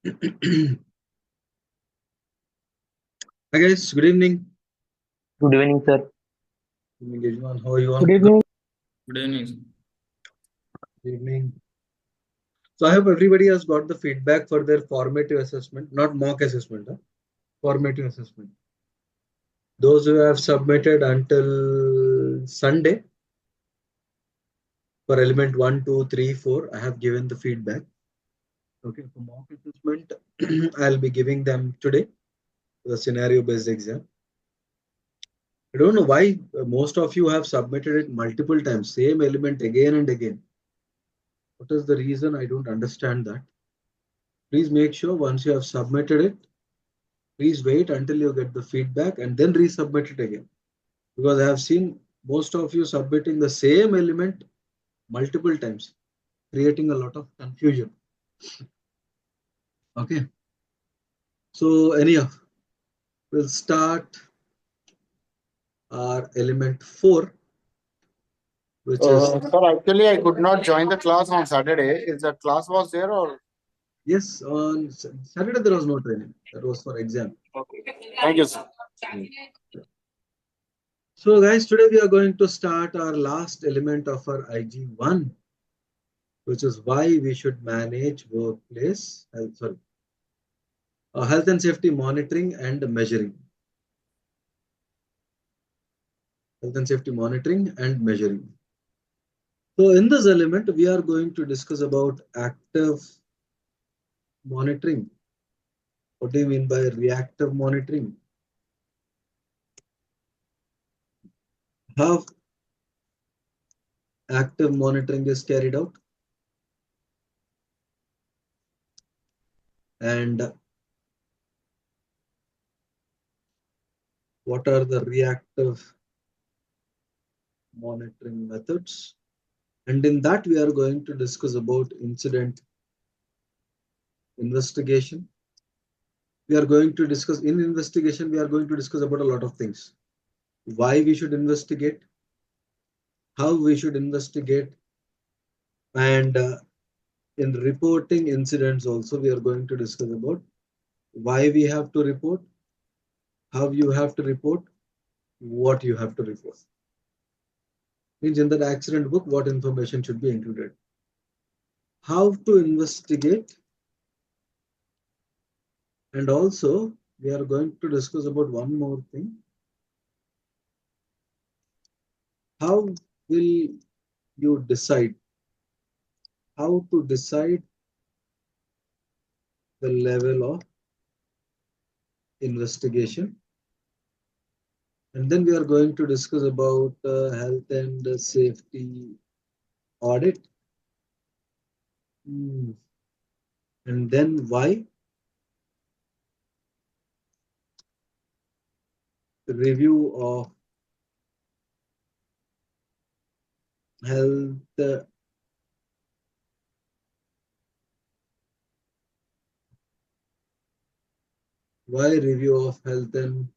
Hi guys, good evening. Good evening, sir. Good evening, everyone. How are you Good all? evening. Good evening. Good evening. So I hope everybody has got the feedback for their formative assessment, not mock assessment, formative assessment. Those who have submitted until Sunday for element 1, 2, 3, 4, I have given the feedback. Okay, for mock assessment, I'll be giving them today, the scenario based exam. I don't know why most of you have submitted it multiple times, same element again and again. What is the reason? I don't understand that. Please make sure once you have submitted it, please wait until you get the feedback and then resubmit it again. Because I have seen most of you submitting the same element multiple times, creating a lot of confusion. Okay. So anyhow, we'll start our element 4, which is, Sir, actually, I could not join the class on Saturday. Is the class was there or? yes, on Saturday there was no training. That was for exam. Okay. Thank you, sir. So guys, today we are going to start our last element of our IG1, which is why we should manage workplace health, sorry, health and safety monitoring and measuring. Health and safety monitoring and measuring. So in this element, we are going to discuss about active monitoring. What do you mean by reactive monitoring? How active monitoring is carried out, and what are the reactive monitoring methods? And in that, we are going to discuss about incident investigation. We are going to discuss in investigation, we are going to discuss about a lot of things. Why we should investigate, how we should investigate, and in reporting incidents also we are going to discuss about why we have to report, how you have to report, what you have to report. Means in that accident book, what information should be included. How to investigate, and also we are going to discuss about one more thing. How will you decide? How to decide the level of investigation. And then we are going to discuss about health and safety audit. And then why review of health why review of health and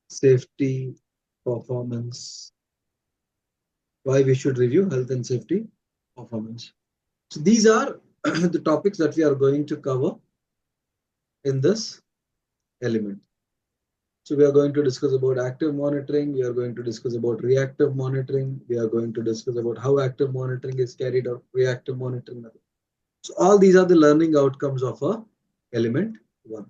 safety performance, why we should review health and safety performance. So these are the topics that we are going to cover in this element. So we are going to discuss about active monitoring, we are going to discuss about reactive monitoring, we are going to discuss about how active monitoring is carried out, reactive monitoring method. So all these are the learning outcomes of a element 1.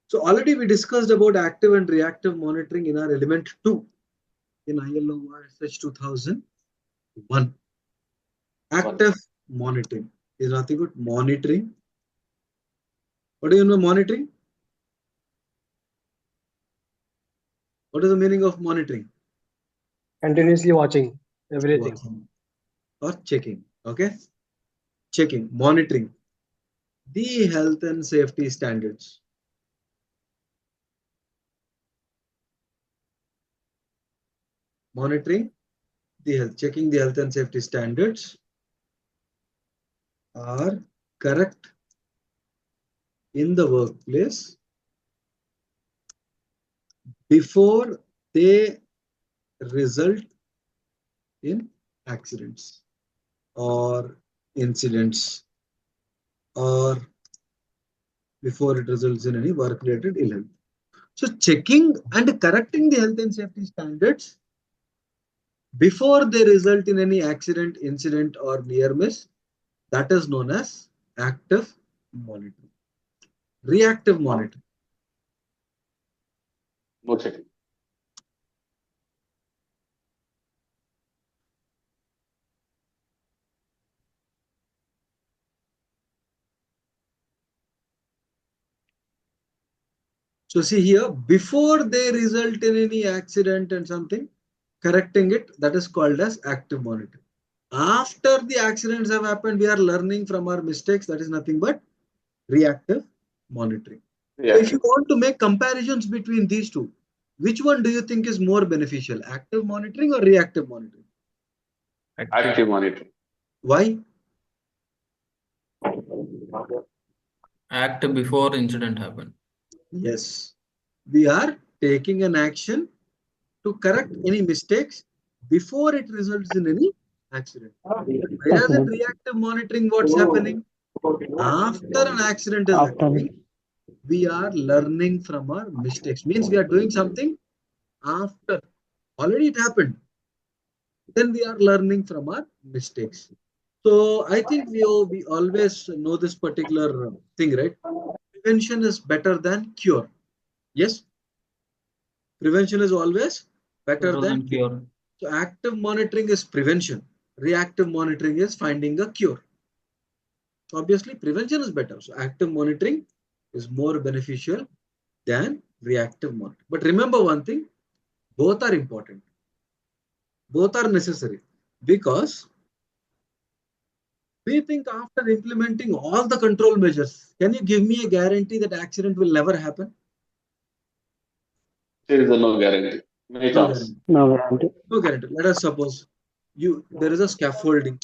So already we discussed about active and reactive monitoring in our element 2 in ILO SH 2001. Active monitoring is nothing but monitoring. What do you know monitoring? What is the meaning of monitoring? Continuously watching everything. Watching or checking. Okay, checking, monitoring the health and safety standards. Monitoring the health, checking the health and safety standards are correct in the workplace before they result in accidents or incidents or before it results in any work-related ill health. So checking and correcting the health and safety standards before they result in any accident, incident, or near miss, that is known as active monitoring. Reactive monitoring. No checking. So see here, before they result in any accident and something, correcting it, that is called as active monitoring. After the accidents have happened, we are learning from our mistakes. That is nothing but reactive monitoring. So if you Reactive. want to make comparisons between these two, which one do you think is more beneficial, active monitoring or reactive monitoring? Active monitoring. Why? Act before incident happened. Yes, we are taking an action to correct any mistakes before it results in any accident. Whereas in reactive monitoring, what's happening? After an accident is After happening, we are learning from our mistakes. Means we are doing something after already it happened. Then we are learning from our mistakes. So I think we always know this particular thing, right? Prevention is better than cure. Yes, prevention is always better Better than than cure. cure. So active monitoring is prevention. Reactive monitoring is finding a cure. So obviously prevention is better. So active monitoring is more beneficial than reactive monitoring. But remember one thing, both are important. Both are necessary because we think after implementing all the control measures, can you give me a guarantee that accident will never happen? There is a no guarantee. Many No chance. guarantee. no guarantee. No guarantee. Let us suppose there is a scaffolding.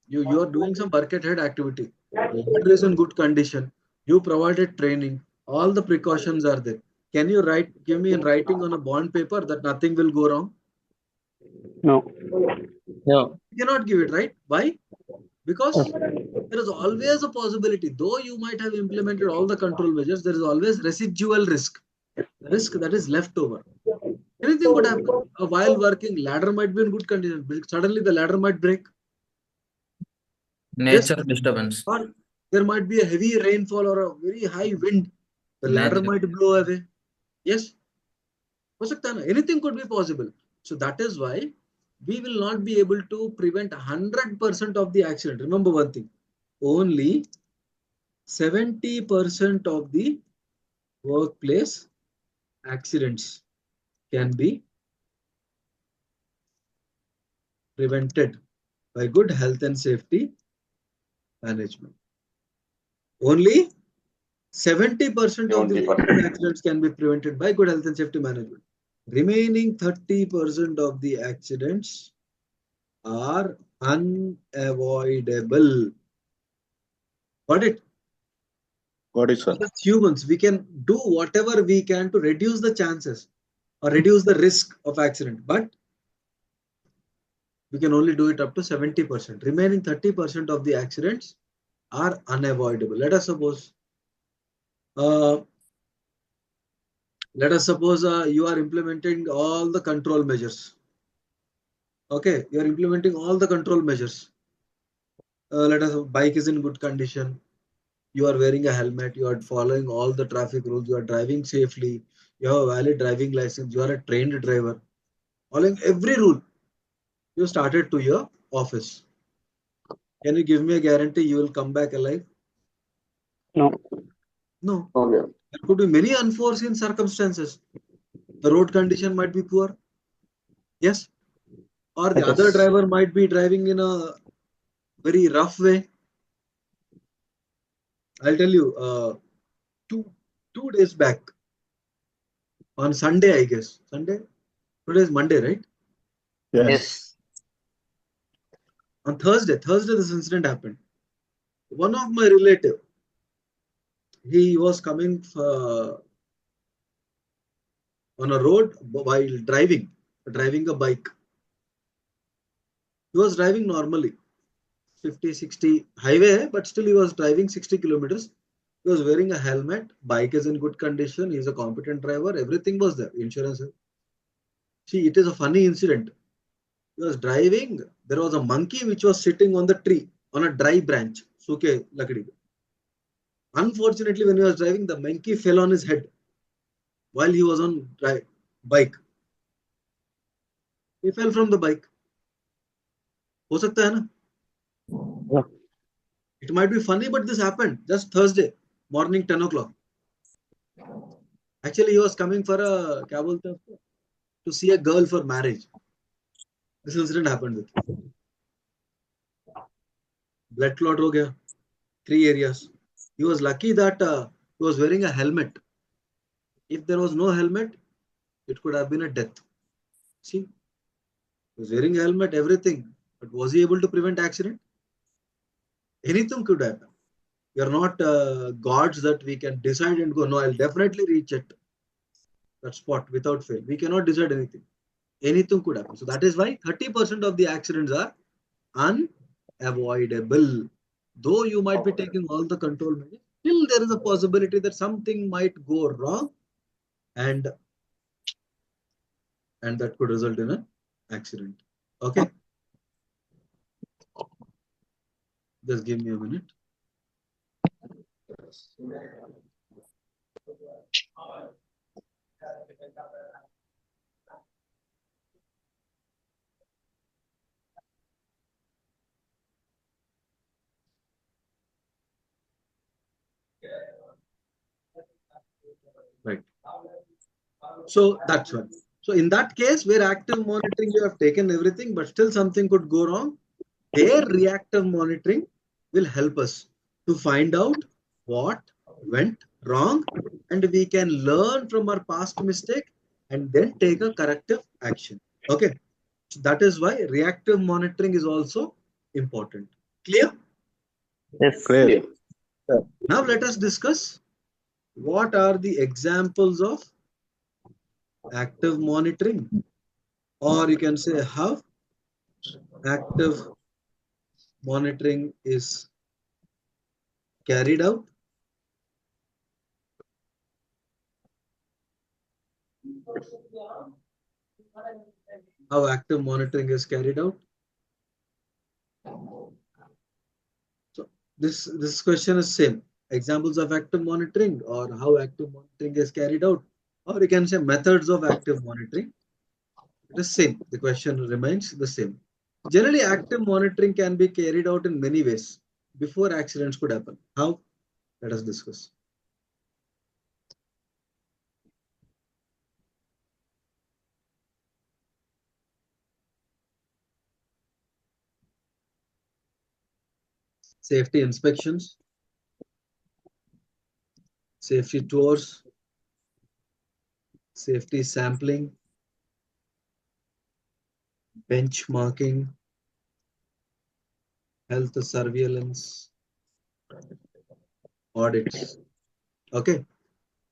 You are doing some bucket head activity. Ladder is in good condition. You provided training. All the precautions are there. Can you give me in writing on a bond paper that nothing will go wrong? No. No. You cannot give it, right? Why? Because there is always a possibility, though you might have implemented all the control measures, there is always residual risk, risk that is left over. Anything could happen. While working, ladder might be in good condition. Suddenly the ladder might break. Yes. Nature disturbance. Or there might be a heavy rainfall or a very high wind. The ladder Nature. might blow away. Yes. Anything could be possible. So that is why we will not be able to prevent 100% of the accident. Remember one thing, only 70% of the workplace accidents can be prevented by good health and safety management. Only 70% of the 70%. workplace accidents can be prevented by good health and safety management. Remaining 30% of the accidents are unavoidable. Got it? Got it, sir. As humans, we can do whatever we can to reduce the chances or reduce the risk of accident, but we can only do it up to 70%. Remaining 30% of the accidents are unavoidable. Uh, let us suppose you are implementing all the control measures. Okay, you are implementing all the control measures. Let us bike is in good condition. You are wearing a helmet. You are following all the traffic rules. You are driving safely. You have a valid driving license. You are a trained driver. Following every rule. You started to your office. Can you give me a guarantee you will come back alive? No. No. Okay. There could be many unforeseen circumstances. The road condition might be poor. Yes. Or the other Yes. driver might be driving in a very rough way. I'll tell you, two days back on Sunday, I guess. Sunday? Today is Monday, right? Yes. On Thursday, this incident happened. One of my relative, he was coming on a road while driving a bike. He was driving normally. 50, 60 highway, but still he was driving 60 kilometers. He was wearing a helmet. Bike is in good condition. He's a competent driver. Everything was there. Insurance. See, it is a funny incident. He was driving. There was a monkey which was sitting on the tree on a dry branch. Suke lakdi. Unfortunately, when he was driving, the monkey fell on his head while he was on bike. He fell from the bike. हो सकता है ना? Yeah. It might be funny, but this happened just Thursday morning, 10 o'clock. Actually, he was coming for a क्या बोलते हैं उसको? To see a girl for marriage. This incident happened with him. Blood clot हो गया. 3 areas. He was lucky that he was wearing a helmet. If there was no helmet, it could have been a death. See, he was wearing a helmet, everything. But was he able to prevent accident? Anything could happen. We are not gods that we can decide and go, no, I'll definitely reach it. That spot without fail. We cannot decide anything. Anything could happen. So that is why 30% of the accidents are unavoidable. Though you might be taking all the control measures, still there is a possibility that something might go wrong and that could result in an accident. Okay. Just give me a minute. Right. So that's one. So in that case, where active monitoring, you have taken everything, but still something could go wrong, their reactive monitoring will help us to find out what went wrong, and we can learn from our past mistake and then take a corrective action. Okay. So that is why reactive monitoring is also important. Clear? Yes. Clear. Now let us discuss what are the examples of active monitoring, or you can say how active monitoring is carried out. How active monitoring is carried out. So this question is same. Examples of active monitoring, or how active monitoring is carried out, or you can say methods of active monitoring. It is same. The question remains the same. Generally, active monitoring can be carried out in many ways before accidents could happen. How? Let us discuss. Safety inspections, safety tours, safety sampling, benchmarking, health surveillance, audits. Okay.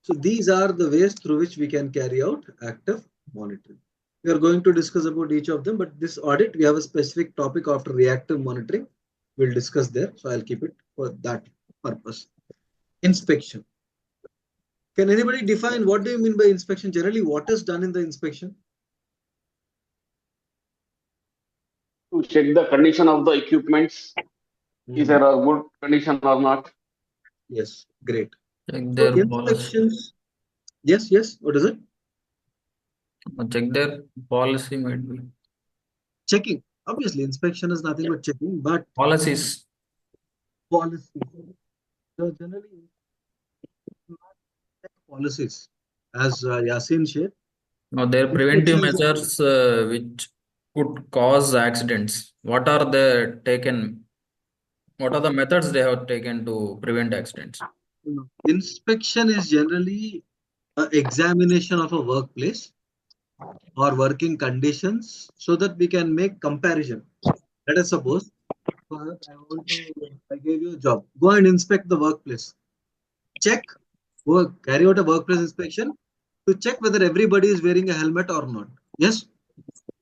So these are the ways through which we can carry out active monitoring. We are going to discuss about each of them, but this audit, we have a specific topic after reactive monitoring. We'll discuss there. So I'll keep it for that purpose. Inspection. Can anybody define what do you mean by inspection? Generally, what is done in the inspection? To check the condition of the equipments, is there a good condition or not? Yes, great. Check So their policy. inspections. Yes. What is it? Check their policy might be. Checking. Obviously, inspection is nothing but checking, but Policies. policies. So generally, policies, as Yasin shared. Now, their preventive Inspections- measures which could cause accidents. What are they taken? What are the methods they have taken to prevent accidents? Inspection is generally an examination of a workplace or working conditions so that we can make comparison. Let us suppose I gave you a job. Go and inspect the workplace. Check, carry out a workplace inspection to check whether everybody is wearing a helmet or not. Yes.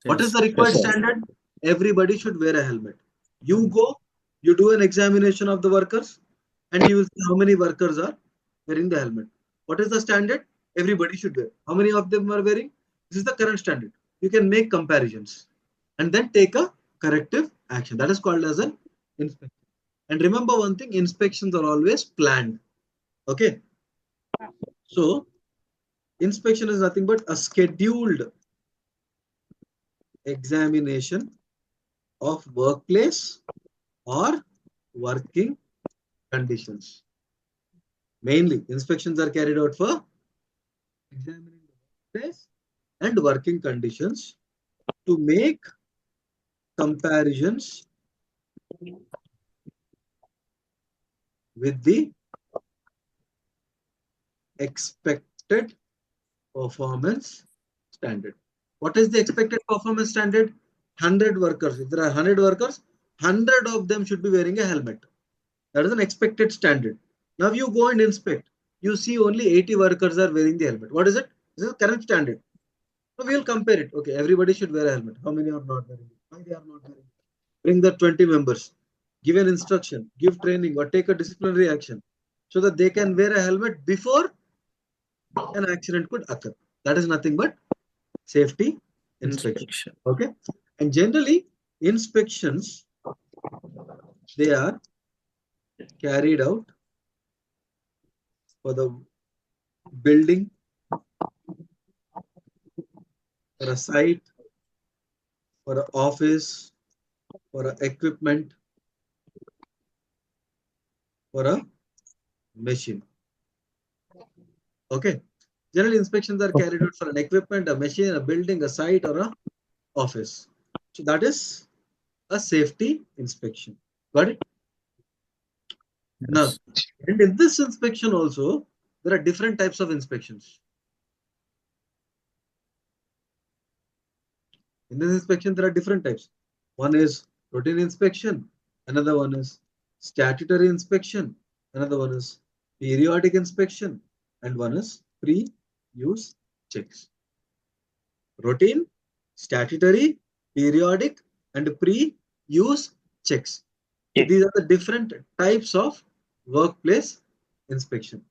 What is the required standard? Everybody should wear a helmet. You go, You do an examination of the workers and you will see how many workers are wearing the helmet. What is the standard? Everybody should wear. How many of them are wearing? This is the current standard. You can make comparisons and then take a corrective action. That is called as an inspection. And remember one thing, inspections are always planned. Okay. So inspection is nothing but a scheduled examination of workplace or working conditions. Mainly, inspections are carried out for examining the workplace and working conditions to make comparisons with the expected performance standard. What is the expected performance standard? 100 workers. If there are 100 workers, 100 of them should be wearing a helmet. That is an expected standard. Now you go and inspect. You see only 80 workers are wearing the helmet. What is it? This is the current standard. So we will compare it. Okay, everybody should wear a helmet. How many are not wearing it? Why they are not wearing it? Bring the 20 members. Give an instruction, give training, or take a disciplinary action so that they can wear a helmet before an accident could occur. That is nothing but safety inspection. Okay. And generally, inspections, they are carried out for the building, for a site, for an office, for an equipment, for a machine. Okay. General inspections are carried out for an equipment, a machine, a building, a site, or a office. So that is a safety inspection. Got it? Now, and in this inspection also, there are different types of inspections. In this inspection, there are different types. One is routine inspection, another one is statutory inspection, another one is periodic inspection, and one is pre-use checks. Routine, statutory, periodic, and pre-use checks. So these are the different types of workplace inspection.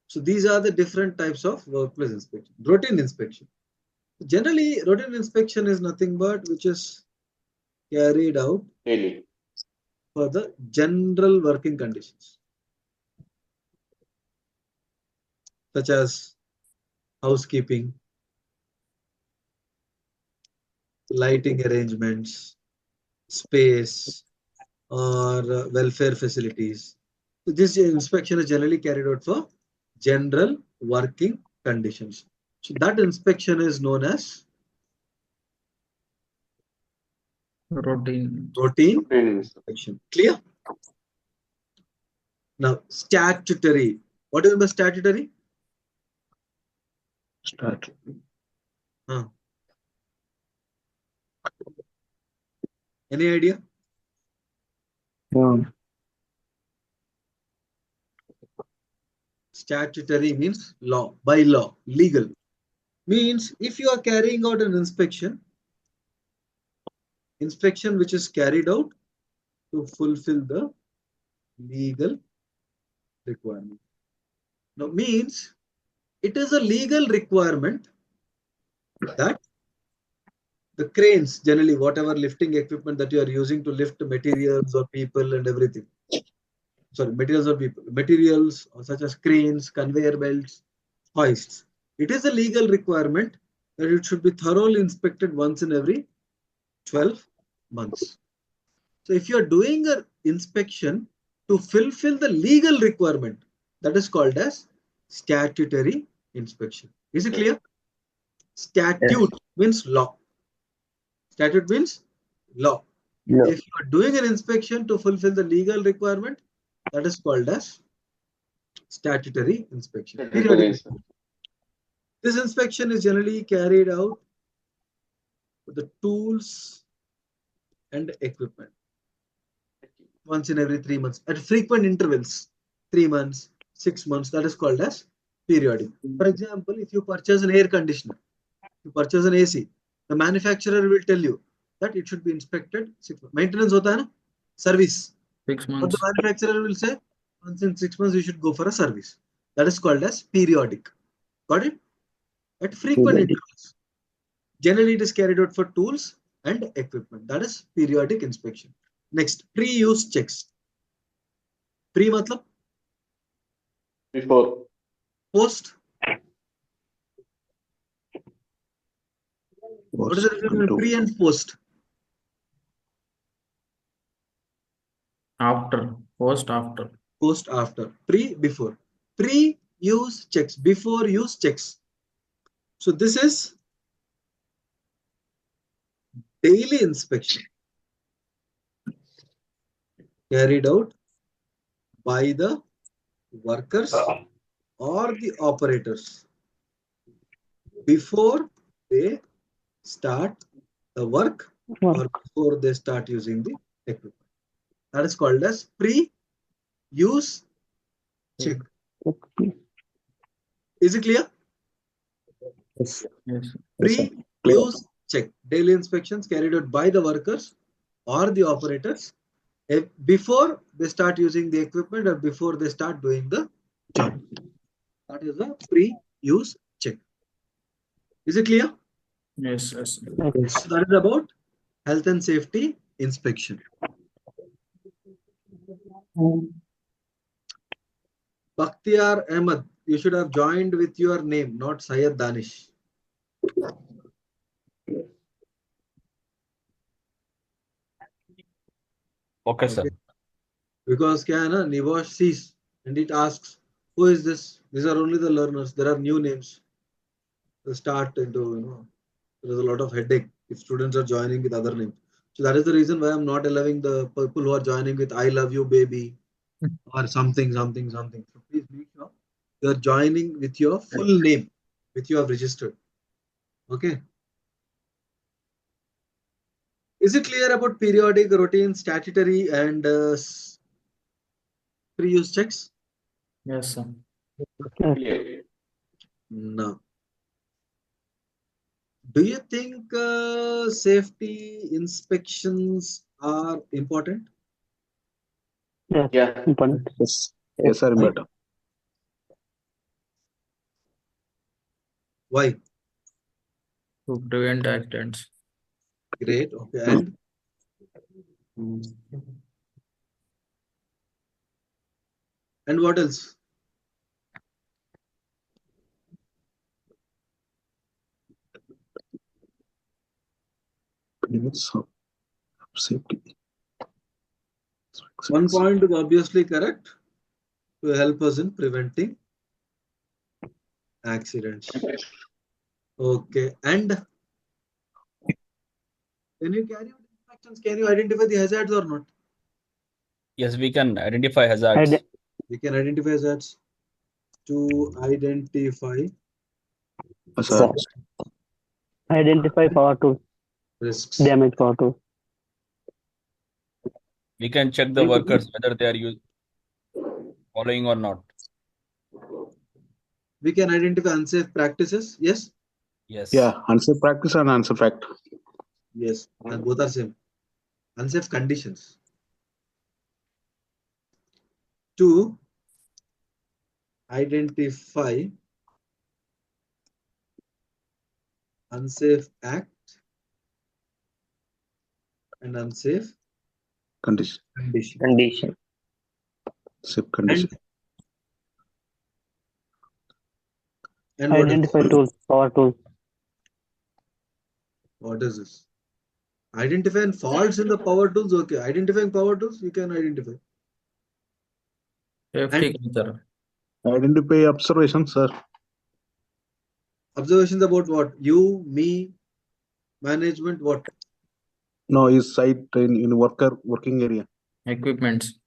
So these are the different types of workplace inspection. Routine inspection. Generally, routine inspection is nothing but which is carried out Daily. for the general working conditions, such as housekeeping, lighting arrangements, space, or welfare facilities. So this inspection is generally carried out for general working conditions. So that inspection is known as Routine. routine inspection. Clear? Now, statutory. What do you mean by statutory? Any idea? Statutory means law, by law, legal. Means if you are carrying out an inspection which is carried out to fulfill the legal requirement. Now means it is a legal requirement that the cranes, generally whatever lifting equipment that you are using to lift materials or people and everything. Sorry, materials or people. Materials such as cranes, conveyor belts, hoists. It is a legal requirement that it should be thoroughly inspected once in every 12 months. So if you are doing an inspection to fulfill the legal requirement, that is called as statutory inspection. Is it clear? Statute means law. Statute means law. If you are doing an inspection to fulfill the legal requirement, that is called as statutory inspection. This inspection is generally carried out with the tools and equipment once in every 3 months at frequent intervals, 3 months, 6 months. That is called as periodic. For example, if you purchase an air conditioner, you purchase an AC, the manufacturer will tell you that it should be inspected 6 months. Maintenance hota hai na? Service. 6 But the months. manufacturer will say once in 6 months you should go for a service. That is called as periodic. Got it? At frequent Periodic. intervals. Generally, it is carried out for tools and equipment. That is periodic inspection. Next, pre-use checks. Pre matlab Before. post. What is the difference between pre and post? After. Post after. Post after. Pre before. Pre-use checks. Before use checks. So this is daily inspection carried out by the workers or the operators before they start the work or before they start using the equipment. That is called as pre-use check. Is it clear? Yes. Yes. Pre-use check. Daily inspections carried out by the workers or the operators before they start using the equipment or before they start doing the job. That is a pre-use check. Is it clear? Yes. Yes. So that is about health and safety inspection. Bakhtiyar Ahmed, you should have joined with your name, not Syed Danish. Okay, sir. Because kya hai na, Nebosh sees and it asks, who is this? These are only the learners. There are new names. They start into, there is a lot of headache if students are joining with other names. So that is the reason why I'm not allowing the people who are joining with I love you, baby, or something. So please make sure you are joining with your full name, which you have registered. Okay. Is it clear about periodic, routine, statutory, and pre-use checks? Yes, sir. Clear. No. Do you think safety inspections are important? Yeah. Important. Yes. Yes, sir. Why? Better. Why? To prevent accidents. Great. Okay. And what else? Safety. One point is obviously correct to help us in preventing accidents. Okay. And when you carry out inspections, can you identify the hazards or not? Yes, we can identify hazards. We can identify hazards. To identify Sir. Identify power tools, risks. damage power tools. We can check the workers whether they are following or not. We can identify unsafe practices. Yes. Yes. Yeah, unsafe practice and unsafe fact. Yes. And both are same. Unsafe conditions. To identify unsafe act and unsafe Condition. Condition. Safe condition. And what Identify else? tools, power tools. What is this? Identifying faults in the power tools. Okay. Identifying power tools, you can identify. Safety culture. Identify observations, sir. Observations about what? You, me, management, what? No, is site in working area. Equipments.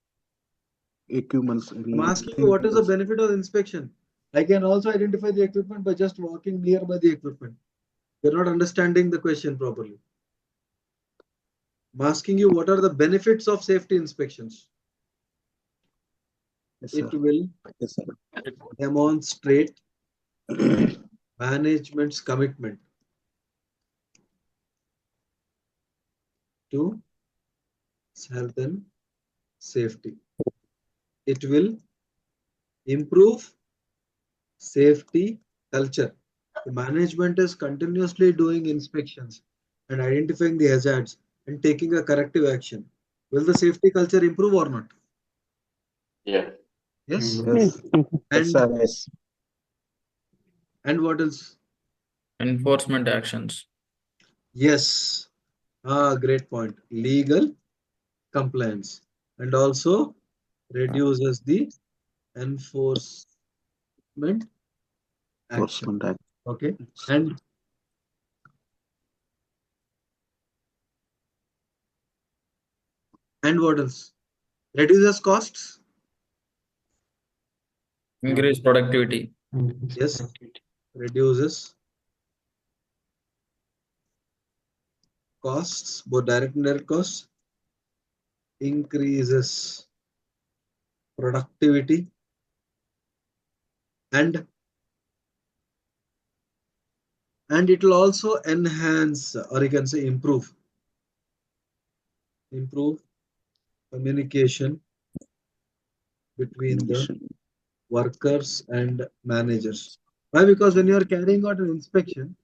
Equipments. I'm asking you, what is the benefit of inspection? I can also identify the equipment by just walking nearby the equipment. You're not understanding the question properly. I'm asking you, what are the benefits of safety inspections? Yes, It sir. will Yes, sir. demonstrate management's commitment to health and safety. It will improve safety culture. The management is continuously doing inspections and identifying the hazards and taking a corrective action. Will the safety culture improve or not? Yeah. Yes. Yes. Yes, And sir. Yes. what else? Enforcement actions. Yes. Great point. Legal compliance and also reduces the enforcement action. Enforcement act. Okay. And what else? Reduces costs. Increase productivity. Yes. Reduces costs, both direct and indirect costs. Increases productivity and it will also enhance, or you can say improve communication between the Communication. workers and managers. Why? Because when you are carrying out an inspection,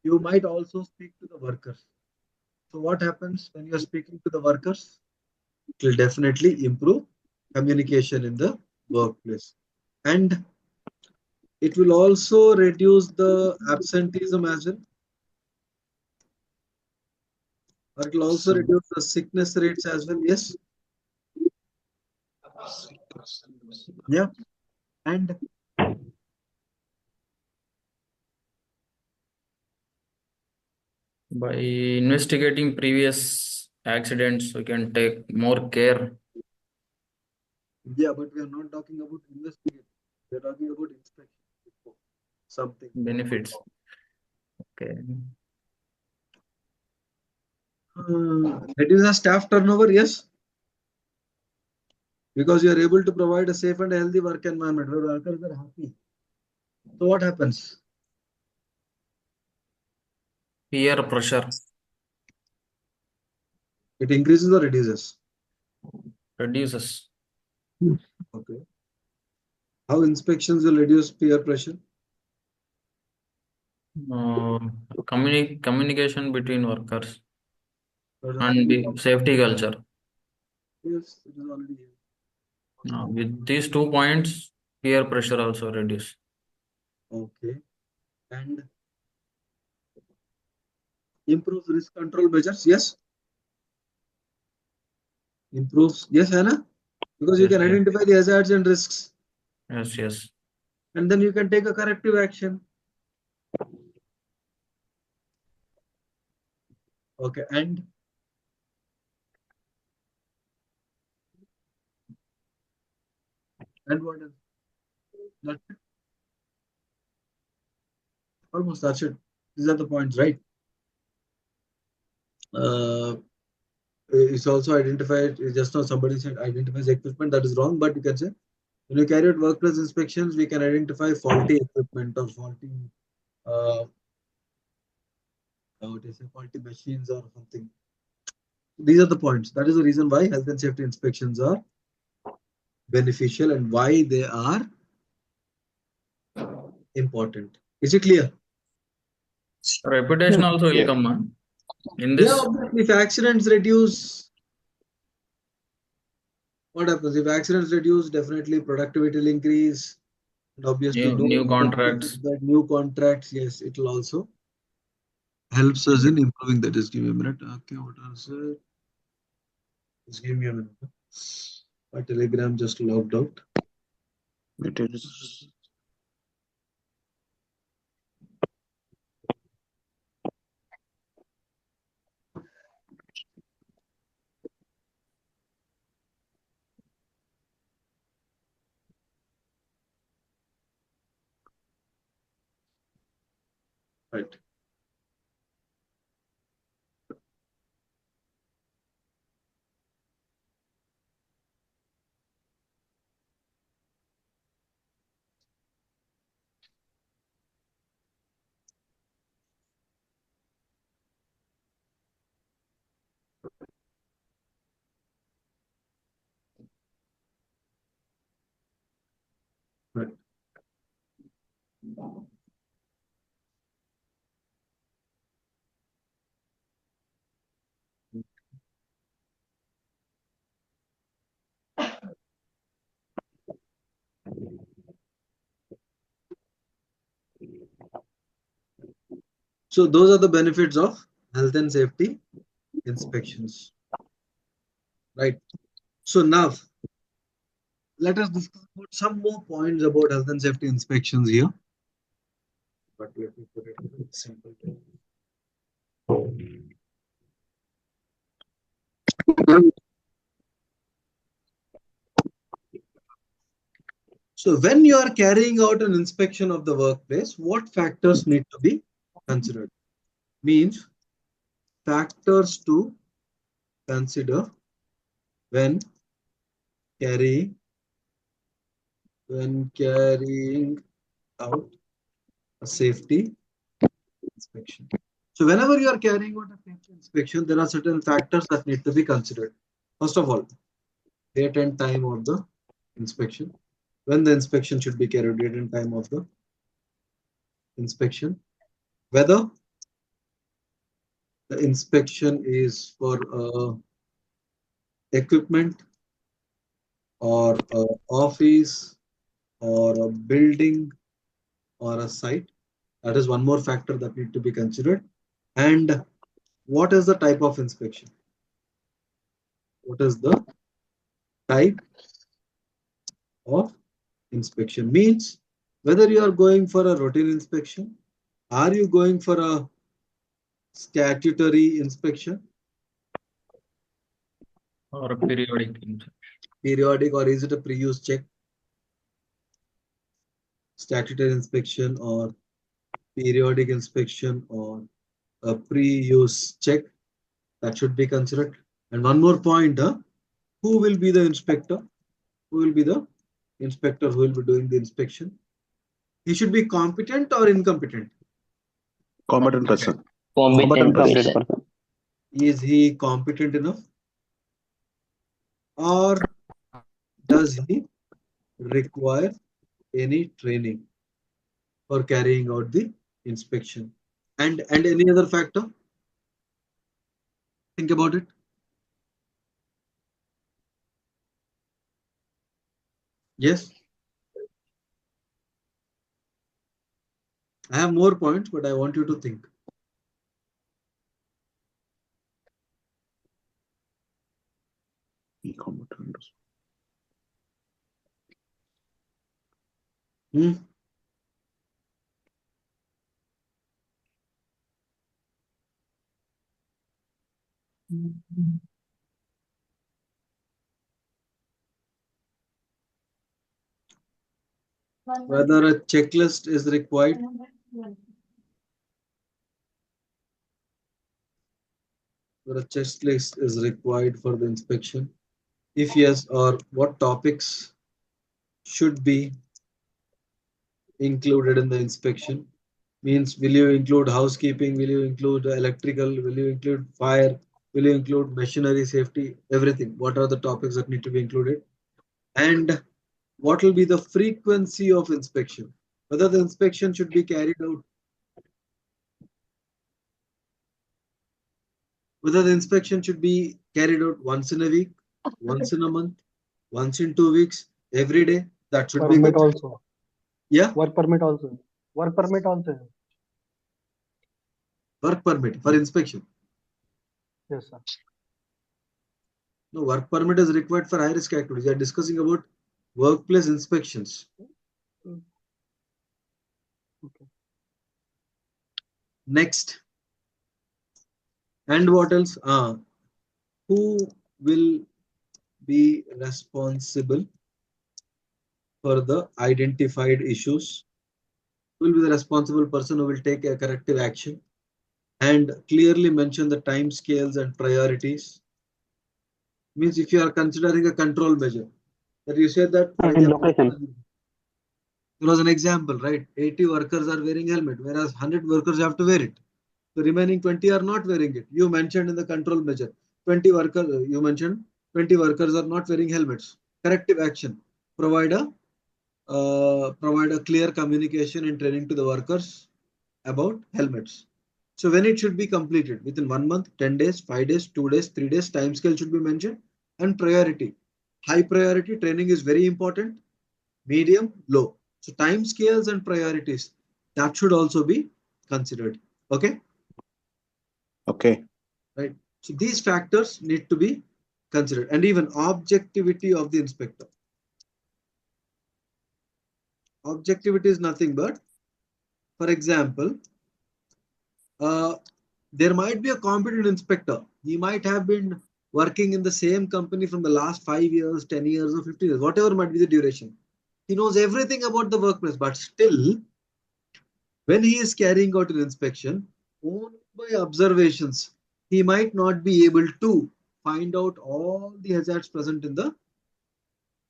you might also speak to the workers. So what happens when you are speaking to the workers? It will definitely improve communication in the workplace. And it will also reduce the absenteeism as well, or it will also reduce the sickness rates as well. Yes. Yeah. And By investigating previous accidents, we can take more care. yeah, but we are not talking about investigation. We are talking about inspection before something. Benefits. Okay. Reduce the staff turnover, yes, because you are able to provide a safe and healthy work environment where workers are happy. So what happens? Peer pressure. It increases or reduces? Reduces. Okay. How inspections will reduce peer pressure? Communication between workers That is and already, the safety culture. yes, it is already here. With these 2 points, peer pressure also reduce. Okay. And improves risk control measures, yes. Improves, yes, Hannah, because you Yes, can yes, identify the hazards and risks, yes, yes. and then you can take a corrective action. Okay. And what else? That's it. Almost that's it. These are the points, right? Uh, it's also identified. Just now somebody said identifies equipment. That is wrong, but you can say when you carry out workplace inspections, we can identify faulty equipment or faulty, uh, what is it, faulty machines or something. These are the points. That is the reason why health and safety inspections are beneficial and why they are important. Is it clear? Reputation also will Yeah. come in Yeah, this. obviously, if accidents reduce, what happens? If accidents reduce, definitely productivity will increase. And obviously, New contracts. that new contracts, yes, it will also helps us in improving that. Just give me a minute. Okay, what else? Just give me a minute. My Telegram just logged out. It is. Right. So those are the benefits of health and safety inspections, right? So now let us discuss about some more points about health and safety inspections here. But let me put it in a simple way. So when you are carrying out an inspection of the workplace, what factors need to be considered? Means factors to consider when carrying out a safety inspection. So whenever you are carrying out a safety inspection, there are certain factors that need to be considered. First of all, date and time of the inspection. When the inspection should be carried, date and time of the inspection. Whether the inspection is for equipment or a office or a building or a site. That is one more factor that need to be considered. And what is the type of inspection? What is the type of inspection? Means whether you are going for a routine inspection, are you going for a statutory inspection, Or a periodic inspection. periodic, or is it a pre-use check? Statutory inspection or periodic inspection or a pre-use check, that should be considered. And one more point, who will be the inspector? Who will be the inspector who will be doing the inspection? He should be competent or incompetent? Competent person. Competent person. person. Is he competent enough? Or does he require any training for carrying out the inspection? And any other factor? Think about it. Yes. I have more points, but I want you to think. Hmm? Whether a checklist is required, whether a checklist is required for the inspection. If yes, or what topics should be included in the inspection? Means will you include housekeeping, will you include electrical, will you include fire, will you include machinery safety, everything? What are the topics that need to be included? And what will be the frequency of inspection? Whether the inspection should be carried out, whether the inspection should be carried out once in a week, once in a month, once in 2 weeks, every day, that should be Permit good. also. Yeah, Work permit also. Work permit also. work permit for inspection. Yes, sir. No, work permit is required for high risk activities. We are discussing about workplace inspections. Okay. Next. And what else? Who will be responsible for the identified issues? Who will be the responsible person who will take a corrective action? And clearly mention the time scales and priorities. Means if you are considering a control measure, that you said that, for And example, location. there was an example, right? 80 workers are wearing helmet, whereas 100 workers have to wear it. The remaining 20 are not wearing it. You mentioned in the control measure, 20 workers, you mentioned 20 workers are not wearing helmets. Corrective action. Provide a clear communication and training to the workers about helmets. So when it should be completed, within 1 month, 10 days, 5 days, 2 days, 3 days, time scale should be mentioned, and priority. High priority training is very important, medium, low. So time scales and priorities, that should also be considered. Okay. Okay. Right. So these factors need to be considered, and even objectivity of the inspector. Objectivity is nothing but, for example, there might be a competent inspector. He might have been working in the same company from the last 5 years, 10 years, or 15 years, whatever might be the duration. He knows everything about the workplace, but still, when he is carrying out an inspection, only by observations, he might not be able to find out all the hazards present in the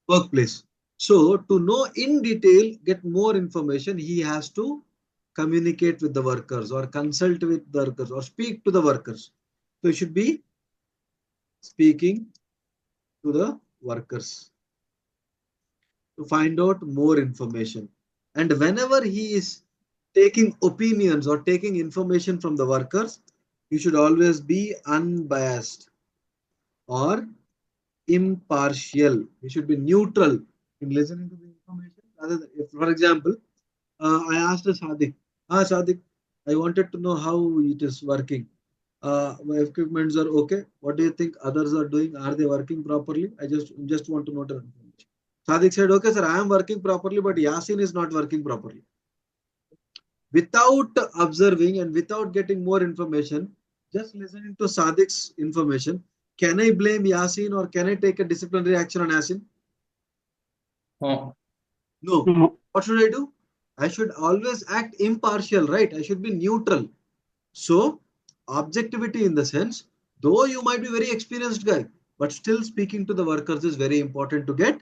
workplace. So, to know in detail, get more information, he has to communicate with the workers or consult with the workers or speak to the workers. So, he should be speaking to the workers to find out more information. And whenever he is taking opinions or taking information from the workers, you should always be unbiased or impartial. You should be neutral in listening to the information. Rather than, if, for example, I asked Sadiq, Sadiq, I wanted to know how it is working. My equipments are okay. What do you think others are doing? Are they working properly? I just want to know the information. Sadiq said, okay, sir, I am working properly, but Yasin is not working properly. Without observing and without getting more information, just listening to Sadiq's information, can I blame Yasin or can I take a disciplinary action on Yasin? Oh, No. No. What should I do? I should always act impartial, right? I should be neutral. So, objectivity in the sense, though you might be very experienced guy, but still speaking to the workers is very important to get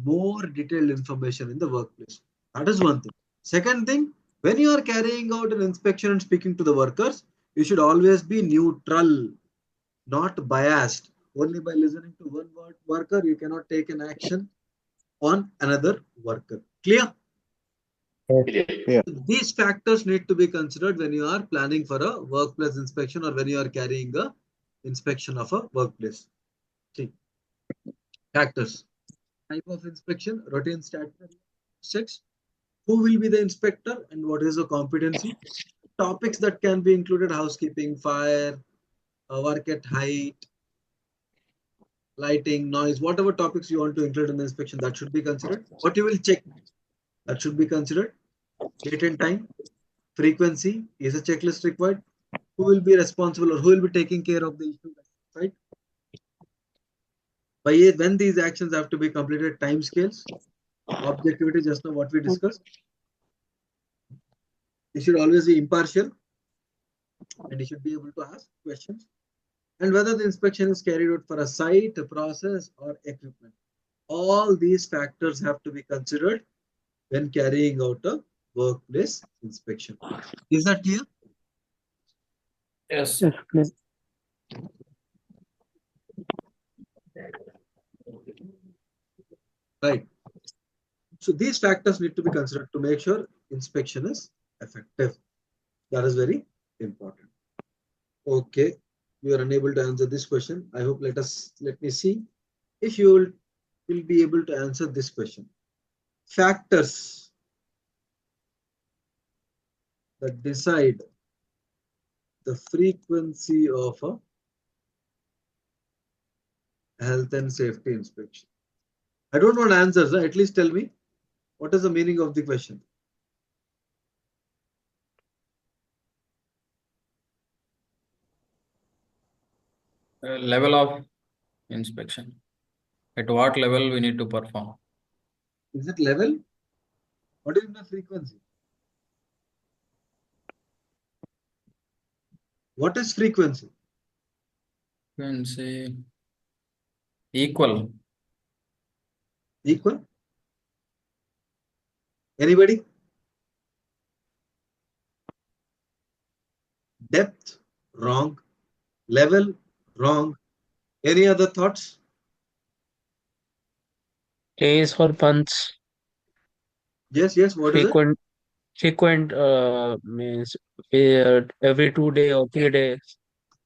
more detailed information in the workplace. That is one thing. Second thing, when you are carrying out an inspection and speaking to the workers, you should always be neutral, not biased. Only by listening to one worker, you cannot take an action on another worker. Clear? Clear. These factors need to be considered when you are planning for a workplace inspection or when you are carrying a inspection of a workplace. See, factors. Type of inspection, routine statutory checks. Who will be the inspector and what is the competency? Topics that can be included: housekeeping, fire, work at height, lighting, noise, whatever topics you want to include in the inspection, that should be considered. What you will check, that should be considered. Date and time, frequency, is a checklist required? Who will be responsible or who will be taking care of the issue, right? By when these actions have to be completed, time scales, objectivity, just now what we discussed. You should always be impartial and you should be able to ask questions. And whether the inspection is carried out for a site, a process, or equipment. All these factors have to be considered when carrying out a workplace inspection. Is that clear? yes. Yes, clear. Right. So these factors need to be considered to make sure inspection is effective. That is very important. Okay, you are unable to answer this question. I hope let me see if you will be able to answer this question. Factors that decide the frequency of a health and safety inspection. I don't want answers. At least tell me what is the meaning of the question. Level of inspection. At what level we need to perform? Is it level? What is the frequency? What is frequency? You can say equal. Equal? Anybody? Depth? Wrong. Level? Wrong. Any other thoughts? A is for months. Yes, yes. What is it? Frequent means every 2 days or 3 days.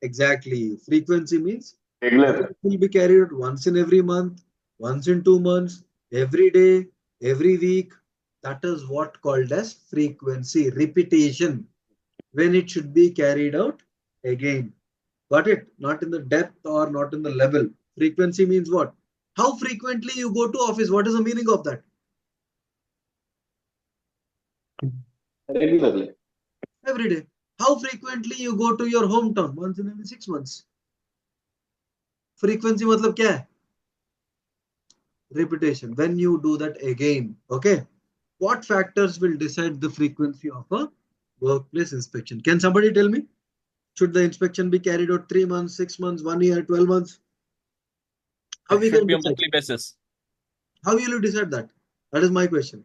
Exactly. Frequency means Regular. it will be carried out once in every month, once in 2 months, every day, every week. That is what called as frequency, repetition, when it should be carried out again. Got it? Not in the depth or not in the level. Frequency means what? How frequently you go to office? What is the meaning of that? Regularly. Every day. How frequently you go to your hometown? Once in every 6 months. Frequency मतलब क्या है? Repetition. When you do that again, okay? What factors will decide the frequency of a workplace inspection? Can somebody tell me? Should the inspection be carried out 3 months, 6 months, 1 year, 12 months? How It we should can be a decide? monthly basis. How will you decide that? That is my question.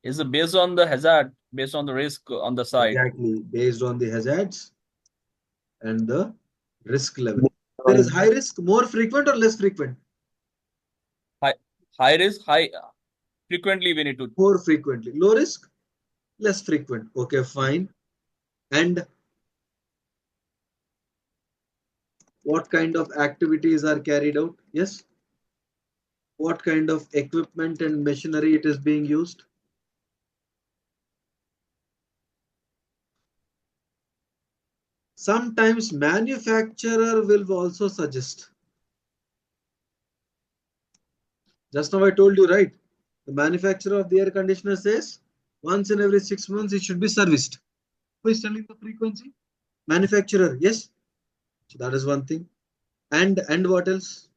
Is it based on the hazard, based on the risk on the site? Exactly. Based on the hazards and the risk level. There is high risk, more frequent or less frequent? High risk, high frequently we need to. More frequently. Low risk, less frequent. Okay, fine. And what kind of activities are carried out? Yes. What kind of equipment and machinery it is being used? Sometimes manufacturer will also suggest. Just now I told you, right? The manufacturer of the air conditioner says once in every 6 months it should be serviced. Who is telling the frequency? Manufacturer, yes. So that is one thing. And what else?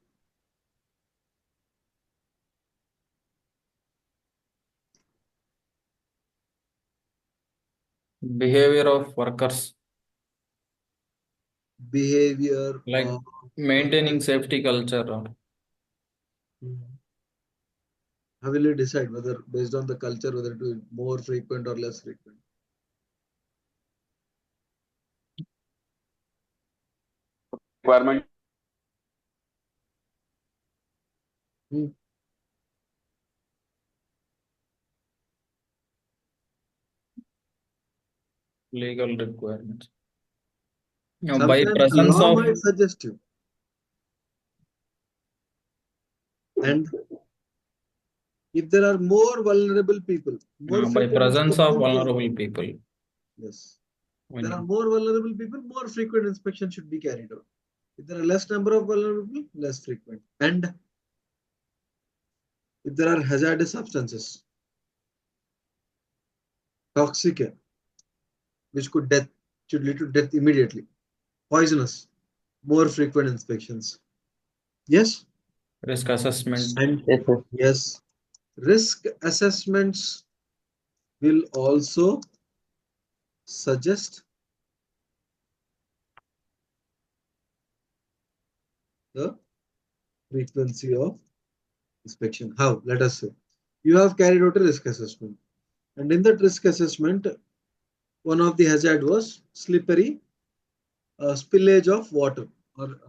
Behavior of workers, Behavior like of maintaining safety culture. How will you decide whether based on the culture whether it will be more frequent or less frequent? Requirement. Legal requirements. By Sometimes presence law of might suggest you. And if there are more vulnerable people, more by frequent presence of inspections, vulnerable people. yes. We There are need- more vulnerable people, more frequent inspection should be carried out. If there are less number of vulnerable people, less frequent. And if there are hazardous substances, toxic air, which should lead to death immediately. Poisonous, more frequent inspections. Yes? risk assessment. And Yes, sir. yes, risk assessments will also suggest the frequency of inspection. How? Let us say you have carried out a risk assessment, and in that risk assessment, one of the hazard was slippery spillage of water or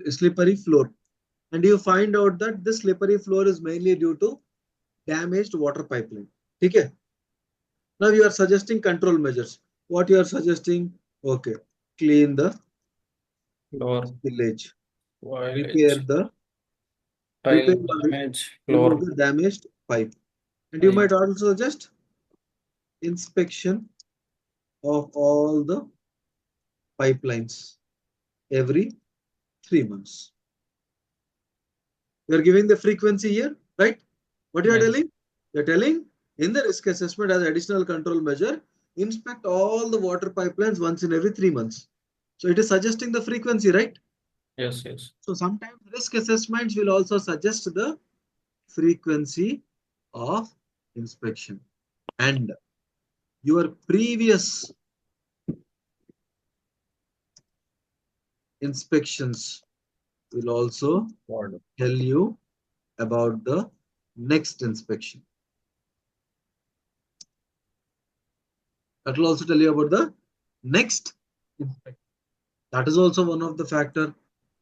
slippery floor, and you find out that this slippery floor is mainly due to damaged water pipeline. Okay. Now you are suggesting control measures. What you are suggesting? Okay, clean the Floor spillage, repair spoilage, the tile damage, remove floor. the damaged pipe, and you Pipe. might also suggest inspection of all the pipelines every 3 months. You are giving the frequency here, right? What you are Yes. telling? You are telling in the risk assessment as additional control measure, inspect all the water pipelines once in every 3 months. So it is suggesting the frequency, right? Yes, yes. So sometimes risk assessments will also suggest the frequency of inspection, and your previous inspections will also Ward. tell you about the next inspection. That will also tell you about the next inspection. That is also one of the factor.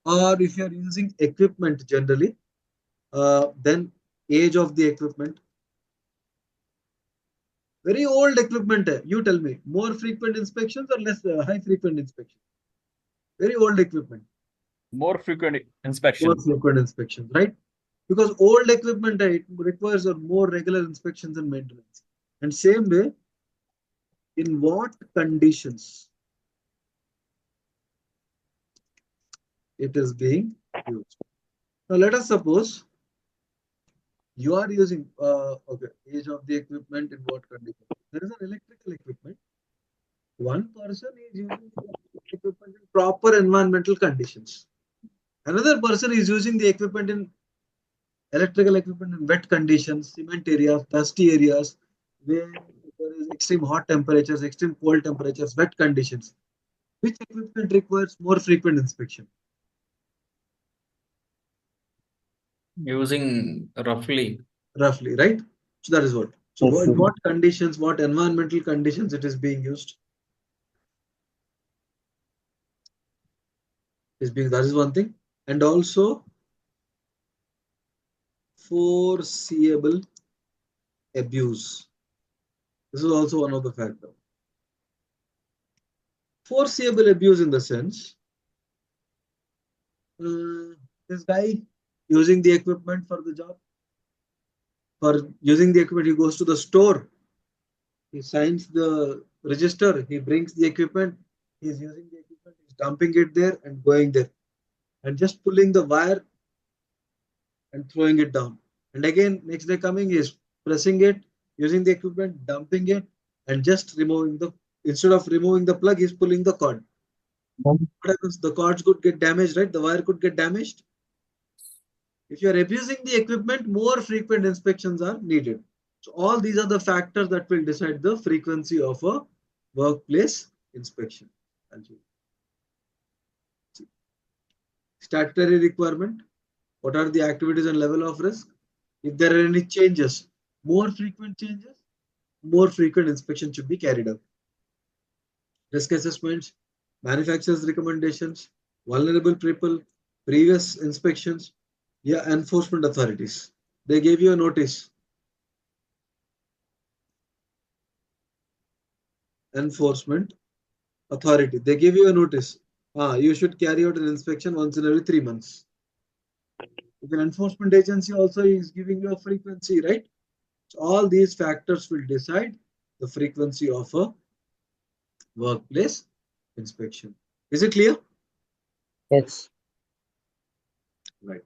Or if you are using equipment generally, then age of the equipment. Very old equipment. You tell me, more frequent inspections or less high frequent inspections? Very old equipment. More frequent More inspection. frequent inspections, right? Because old equipment it requires a more regular inspections and maintenance. And same way, in what conditions it is being used. Now let us suppose you are using okay, age of the equipment in what condition? There is an electrical equipment. One person is using the equipment in proper environmental conditions. Another person is using the equipment in electrical equipment in wet conditions, cement areas, dusty areas, where there is extreme hot temperatures, extreme cold temperatures, wet conditions. Which equipment requires more frequent inspection? Using roughly. Roughly, right? So that is what. So Yes, in sir. what conditions, what environmental conditions it is being used? That is one thing. And also foreseeable abuse. This is also one of the factors. Foreseeable abuse in the sense, this guy using the equipment for the job, for using the equipment, he goes to the store, he signs the register, he brings the equipment, he's using the equipment, he's dumping it there and going there, and just pulling the wire and throwing it down. And again, next day coming, he's pressing it, using the equipment, dumping it, and just removing the, instead of removing the plug, he's pulling the cord. What happens? The cords could get damaged, right? The wire could get damaged. If you are abusing the equipment, more frequent inspections are needed. So all these are the factors that will decide the frequency of a workplace inspection. Statutory requirement. What are the activities and level of risk? If there are any changes, more frequent changes, more frequent inspection should be carried out. Risk assessments, manufacturer's recommendations, vulnerable people, previous inspections, yeah, enforcement authorities. They gave you a notice. Enforcement authority. They give you a notice. You should carry out an inspection once in every 3 months. If an enforcement agency also is giving you a frequency, right? So all these factors will decide the frequency of a workplace inspection. Is it clear? Yes. Right.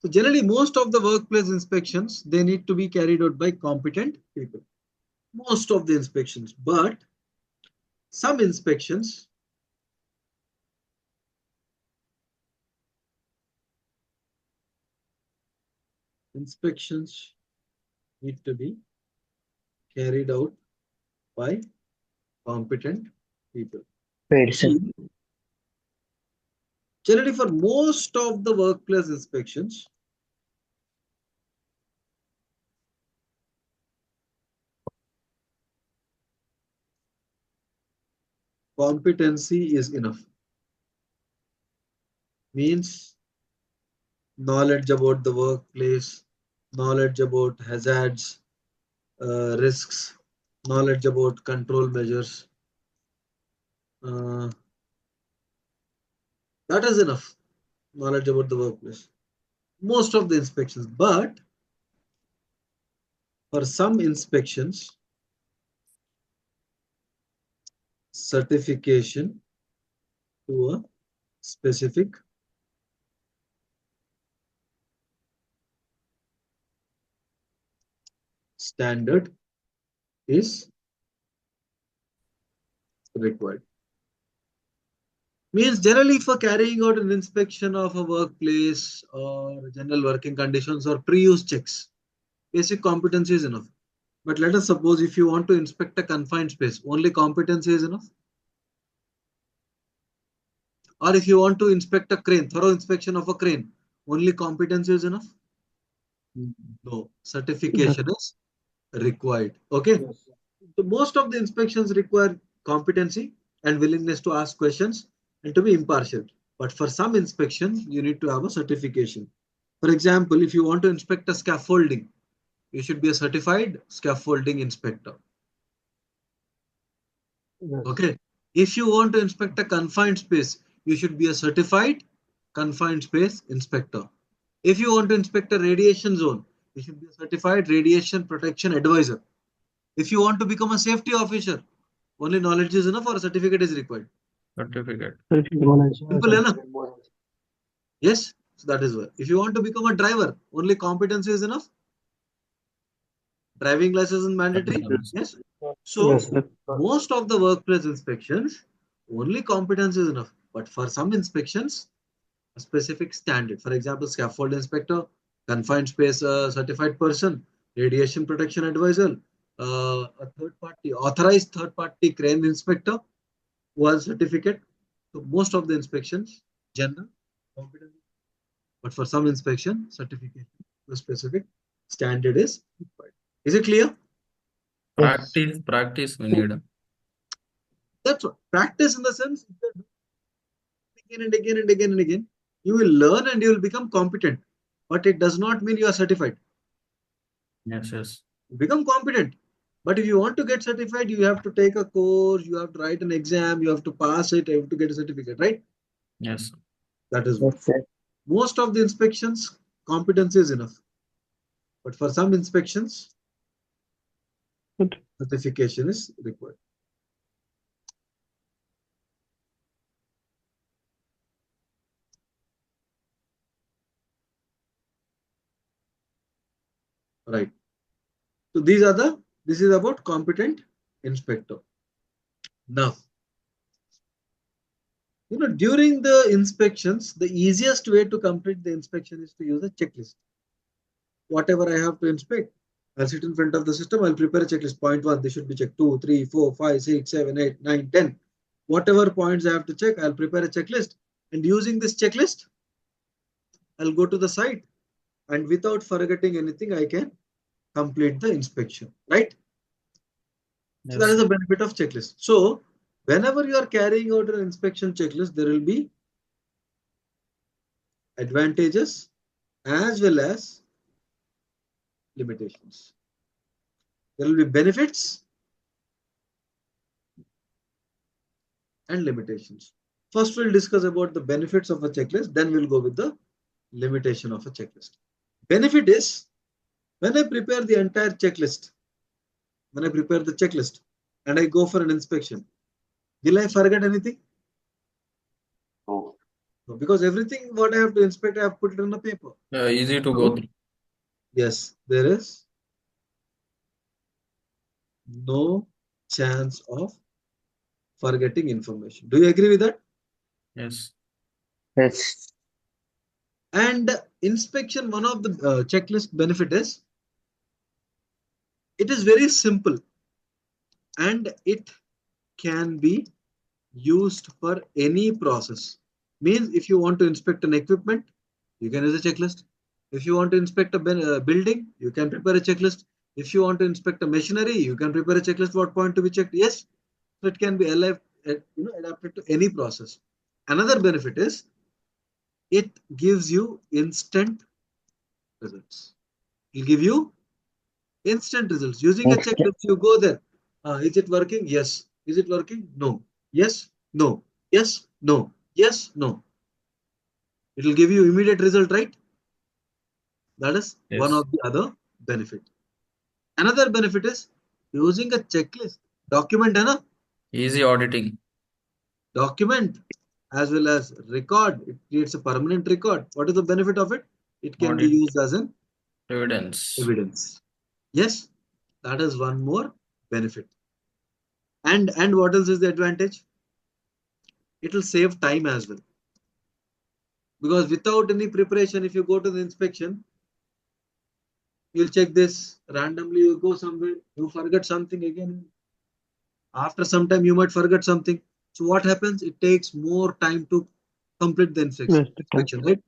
So generally, most of the workplace inspections, they need to be carried out by competent people. Most of the inspections, but some inspections need to be carried out by competent people. Paid, sir. Generally, for most of the workplace inspections, competency is enough. Means knowledge about the workplace, knowledge about hazards, risks, knowledge about control measures. That is enough knowledge about the workplace. Most of the inspections, but for some inspections, certification to a specific standard is required. Means generally for carrying out an inspection of a workplace or general working conditions or pre-use checks, basic competency is enough. But let us suppose if you want to inspect a confined space, only competency is enough. Or if you want to inspect a crane, thorough inspection of a crane, only competency is enough. No, certification is required. Okay. Yes. So most of the inspections require competency and willingness to ask questions and to be impartial. But for some inspections, you need to have a certification. For example, if you want to inspect a scaffolding, you should be a certified scaffolding inspector. Yes. Okay. If you want to inspect a confined space, you should be a certified confined space inspector. If you want to inspect a radiation zone, you should be a certified radiation protection advisor. If you want to become a safety officer, only knowledge is enough or a certificate is required? Certificate. Knowledge, Simple, है ना? certificate, both. Yes, so that is why. If you want to become a driver, only competency is enough. Driving license is mandatory. Yes. Yes. So Yes, sir. most of the workplace inspections, only competence is enough. But for some inspections, a specific standard. For example, scaffold inspector, confined space certified person, radiation protection advisor, a third party, authorized third party crane inspector who has certificate. So most of the inspections, general competence. But for some inspection, certification, the specific standard is required. Is it clear? Yes. Practice we need. That's what. Practice in the sense, if you do again and again and again and again, you will learn and you will become competent. But it does not mean you are certified. Yes, yes. Become competent. But if you want to get certified, you have to take a course, you have to write an exam, you have to pass it, you have to get a certificate, right? Yes. That is what. Yes, sir. Most of the inspections, competence is enough. But for some inspections, Good. certification is required. Right. So this is about competent inspector. Now, during the inspections, the easiest way to complete the inspection is to use a checklist. Whatever I have to inspect, I'll sit in front of the system, I'll prepare a checklist. Point 1, they should be checked. 2, 3, 4, 5, 6, 7, 8, 9, 10. Whatever points I have to check, I'll prepare a checklist. And using this checklist, I'll go to the site and without forgetting anything, I can complete the inspection, right? So that is Yes. the benefit of checklist. So whenever you are carrying out an inspection checklist, there will be advantages as well as limitations. There will be benefits and limitations. First, we'll discuss about the benefits of a checklist, then we'll go with the limitation of a checklist. Benefit is when I prepare the entire checklist, when I prepare the checklist and I go for an inspection, will I forget anything? No. No, because everything what I have to inspect, I have put it on the paper. Easy to So, go through. yes, there is no chance of forgetting information. Do you agree with that? Yes. Yes. And inspection, one of the checklist benefit is it is very simple and it can be used for any process. Means if you want to inspect an equipment, you can use a checklist. If you want to inspect a building, you can prepare a checklist. If you want to inspect a machinery, you can prepare a checklist. What point to be checked? Yes, so it can be adapted to any process. Another benefit is it gives you instant results. It'll give you instant results. Using a Instant. checklist, you go there. Is it working? Yes. Is it working? No. Yes. No. Yes. No. Yes. No. It will give you immediate result, right? That is one Yes. of the other benefit. Another benefit is using a checklist. Document, है Easy auditing. document as well as record. It creates a permanent record. What is the benefit of it? It can be Audit used as an evidence. evidence. Yes, that is one more benefit. And what else is the advantage? It will save time as well. Because without any preparation, if you go to the inspection, you'll check this randomly, you go somewhere, you forget something again. After some time, you might forget something. So what happens? It takes more time to complete the inspection, right?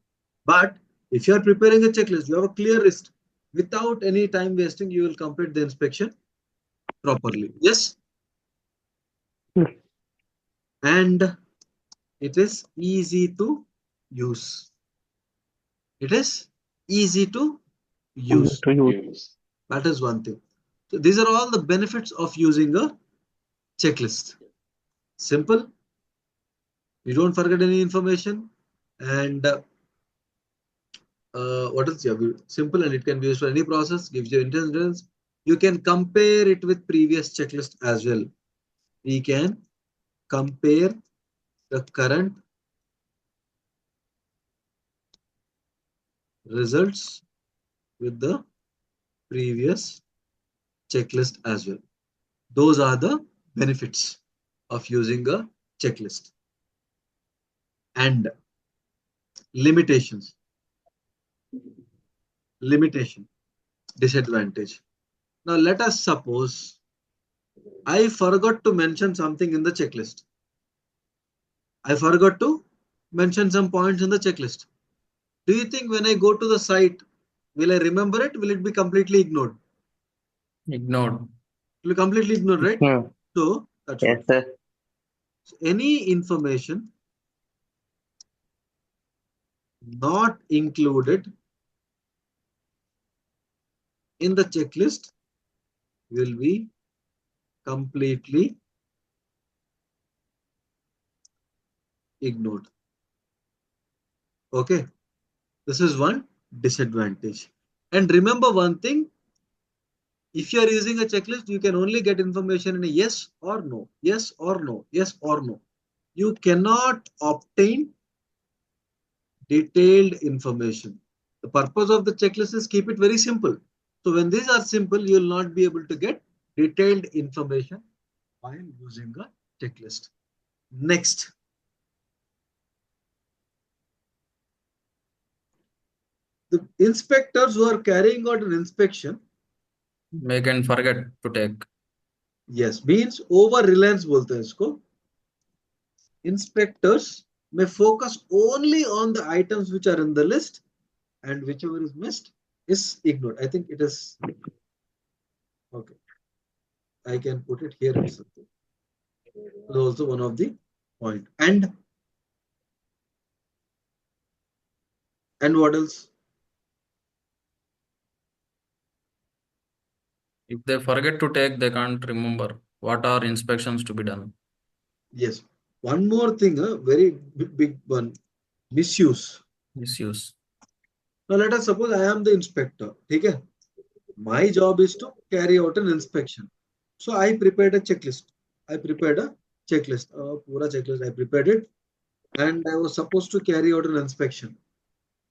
But if you are preparing a checklist, you have a clear list. Without any time wasting, you will complete the inspection properly. Yes? Yes. And it is easy to use. It is easy to use. To use. Yes. That is one thing. So these are all the benefits of using a checklist. Simple, you don't forget any information, and what else? Yeah, simple and it can be used for any process, gives you intelligence. You can compare it with previous checklist as well. We can compare the current results with the previous checklist as well. Those are the benefits of using a checklist. And limitations, limitation, disadvantage. Now let us suppose I forgot to mention something in the checklist. I forgot to mention some points in the checklist. Do you think when I go to the site, will I remember it? Will it be completely ignored? Ignored. It will be completely ignored, right? Hmm. So that's Yes, what. sir. So any information not included in the checklist will be completely ignored. Okay, this is one disadvantage. And remember one thing, if you are using a checklist, you can only get information in a yes or no, yes or no, yes or no. You cannot obtain detailed information. The purpose of the checklist is keep it very simple. So when these are simple, you will not be able to get detailed information while using a checklist. Next, the inspectors who are carrying out an inspection, Make and forget to take. yes, means over reliance बोलते हैं इसको. Inspectors may focus only on the items which are in the list, and whichever is missed is ignored. I think it is okay. I can put it here itself. Is also one of the point. And what else? If they forget to take, they can't remember what are inspections to be done. Yes. One more thing, a very big one, misuse. Misuse. Now let us suppose I am the inspector. Okay. My job is to carry out an inspection. So I prepared a checklist. Pura checklist. I prepared it, and I was supposed to carry out an inspection.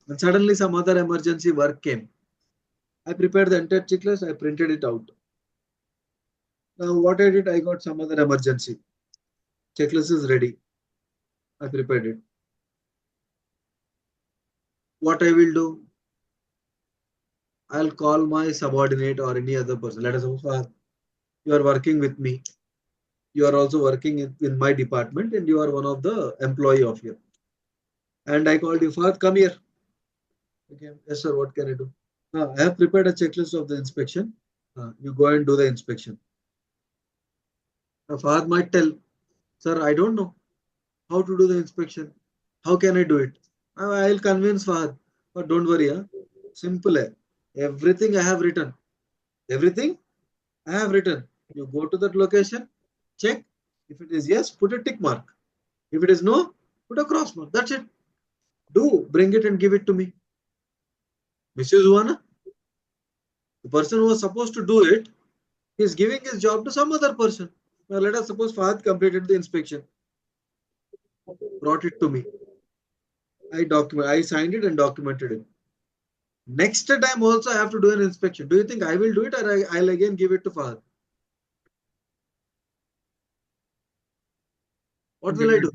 And suddenly some other emergency work came. I prepared the entire checklist. I printed it out. Now what I did, I got some other emergency. Checklist is ready. I prepared it. What I will do? I'll call my subordinate or any other person. Let us suppose you are working with me. You are also working in my department, and you are one of the employee of here. And I called you, Fahad, come here. Okay, yes sir, what can I do? I have prepared a checklist of the inspection. You go and do the inspection. Fahad might tell, sir, I don't know how to do the inspection. How can I do it? I'll convince Fahad. But don't worry, simple. Everything I have written. Everything I have written. You go to that location, check. If it is yes, put a tick mark. If it is no, put a cross mark. That's it. Bring it and give it to me. Mrs. Huana, the person who was supposed to do it is giving his job to some other person. Now let us suppose Fahad completed the inspection, brought it to me. I signed it and documented it. Next time also I have to do an inspection. Do you think I will do it, or I'll again give it to Fahad? What will I do?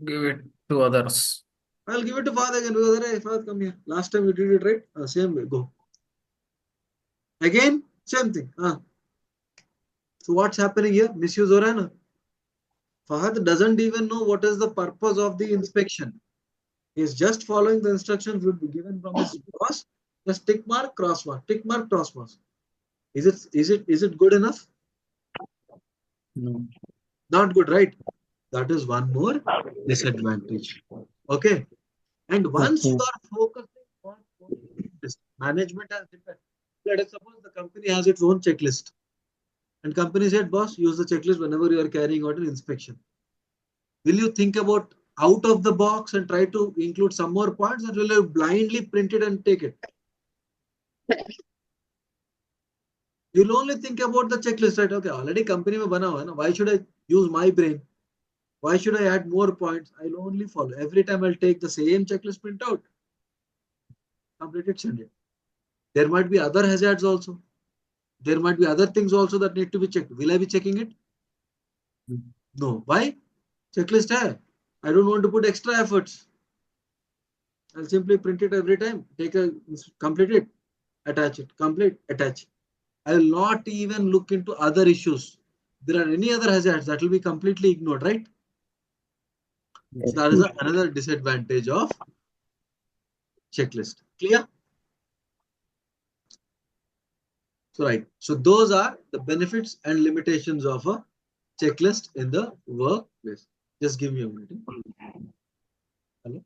Give it to others. I'll give it to Fahad again because hey, Fahad, come here. Last time you did it right. Same way. Go. Again, same thing. So what's happening here? Misuse हो रहा है ना? Fahad doesn't even know what is the purpose of the inspection. He is just following the instructions will be given from his boss. Just tick mark, cross mark, tick mark, cross mark. Is it good enough? No. Not good, right? That is one more disadvantage. Okay. And once you are focusing on this, management has different. Let us suppose the company has its own checklist. And company said, boss, use the checklist whenever you are carrying out an inspection. Will you think about out of the box and try to include some more points, or will you blindly print it and take it? You'll only think about the checklist, right? Okay, already company mein bana hua hai na. Why should I use my brain? Why should I add more points? I'll only follow. Every time I'll take the same checklist print out. completed, send it. There might be other hazards also. There might be other things also that need to be checked. Will I be checking it? No. Why? Checklist hai. I don't want to put extra efforts. I'll simply print it every time. Complete it, attach it, complete, attach. I will not even look into other issues. There are any other hazards that will be completely ignored, right? So that is another disadvantage of checklist. Clear? So right. So those are the benefits and limitations of a checklist in the workplace. Just give me a minute. Hello?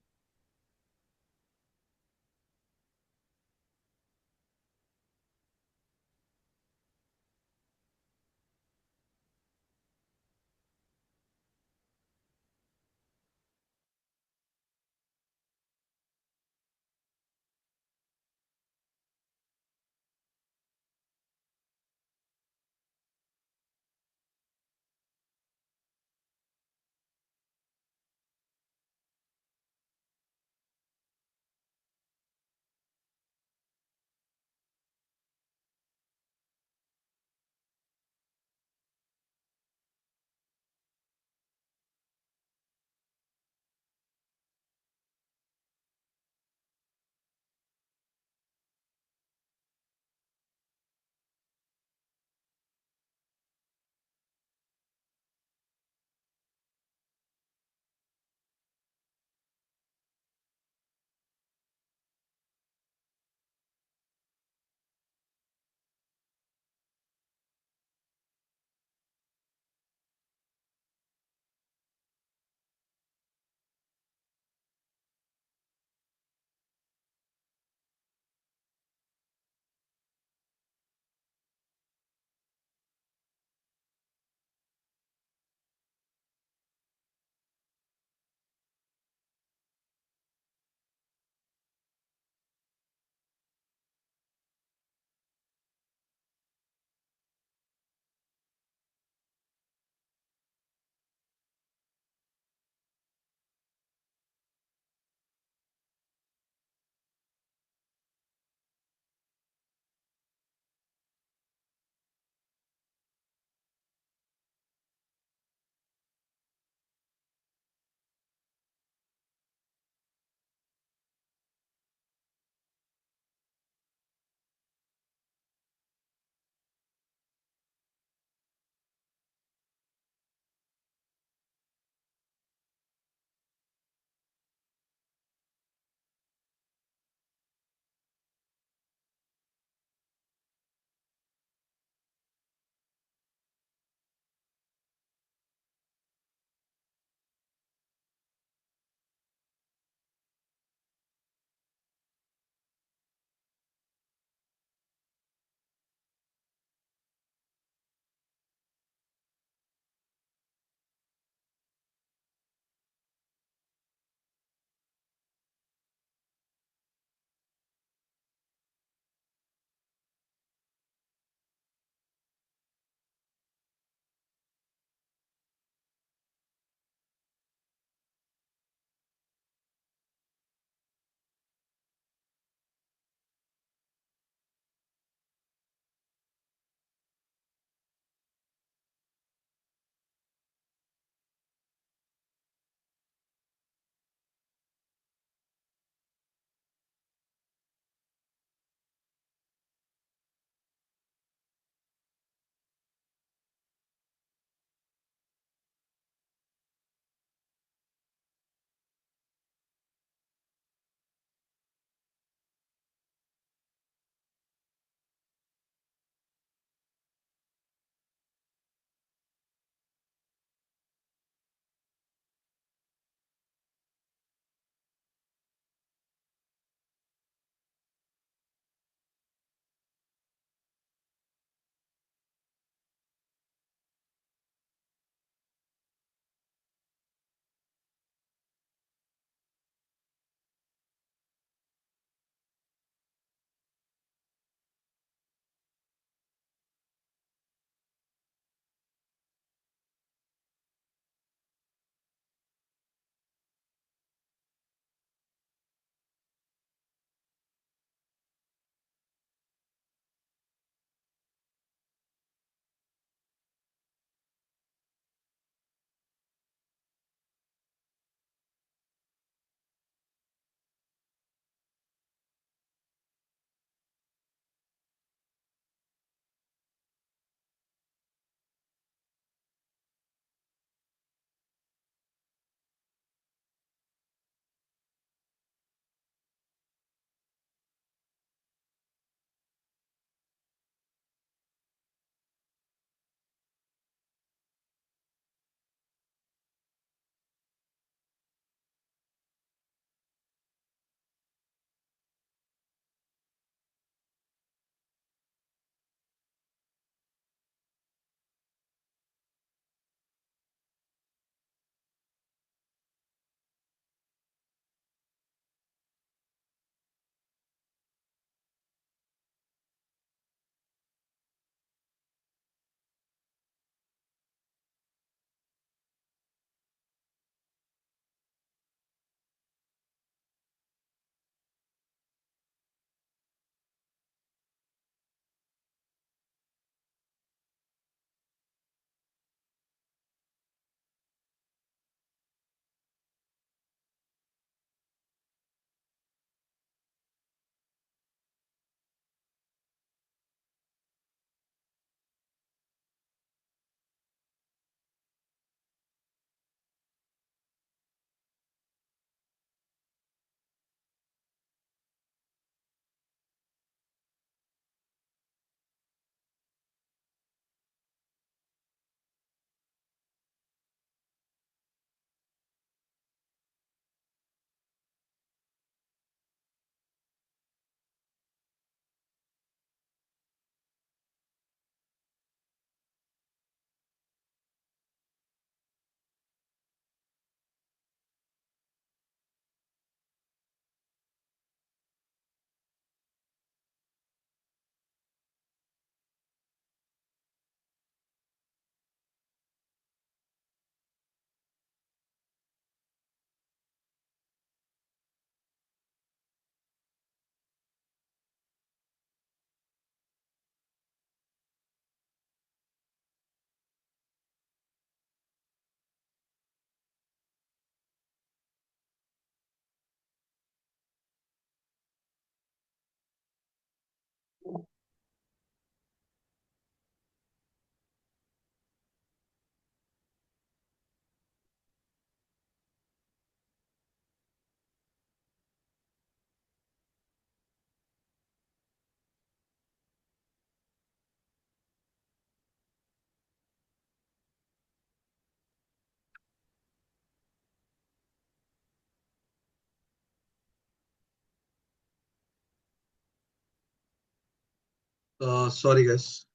Sorry, guys.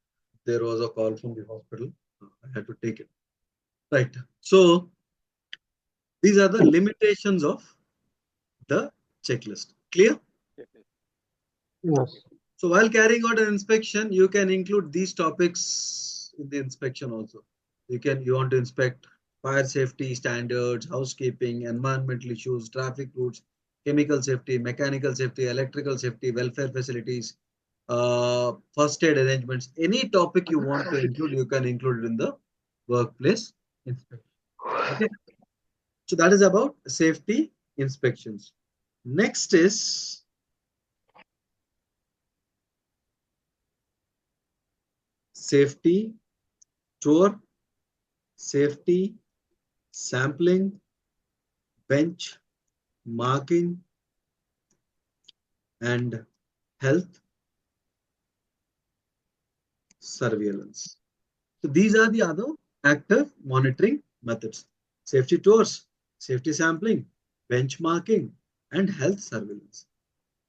There was a call from the hospital. I had to take it. Right. So these are the limitations of the checklist. Clear? Yes. So while carrying out an inspection, you can include these topics in the inspection also. You want to inspect fire safety standards, housekeeping, environmental issues, traffic routes, chemical safety, mechanical safety, electrical safety, welfare facilities, first aid arrangements. Any topic you want to include, you can include it in the workplace inspection. Okay. So that is about safety inspections. Next is safety tour, safety sampling, bench marking, and health surveillance. So these are the other active monitoring methods. Safety tours, safety sampling, benchmarking, and health surveillance.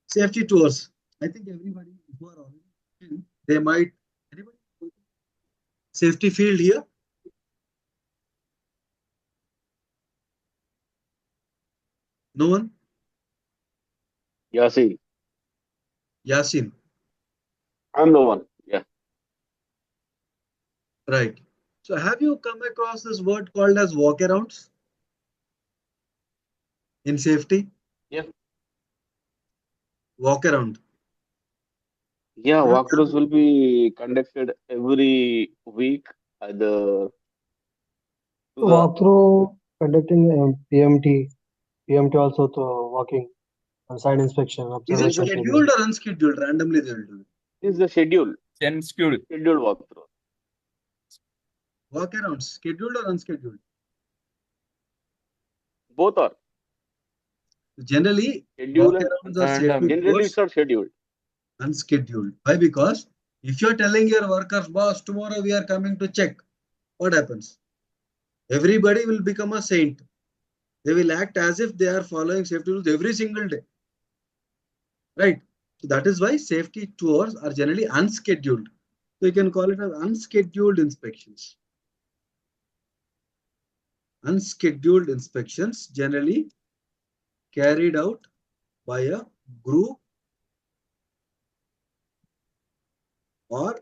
Safety tours. I think everybody who are already in, they might anybody safety field here. No one? Yasin, Yasin. I'm the one. Yeah. Right. So have you come across this word called as walkarounds in safety? Yeah. Walkaround. Yeah, What walkthroughs will be conducted every week, either to the Walkthrough conducting PMT also to walking on site inspection, is it observation training. scheduled or unscheduled? Randomly they will do it. is the schedule, Scheduled. scheduled walkthrough. Walkarounds, scheduled or unscheduled? Both are Generally, schedule and walkarounds or Random. safety generally it's tours not scheduled. unscheduled. Why? Because if you're telling your workers, boss, tomorrow we are coming to check, what happens? Everybody will become a saint. They will act as if they are following safety rules every single day. Right? So that is why safety tours are generally unscheduled. So you can call it as unscheduled inspections. Unscheduled inspections generally carried out by a group or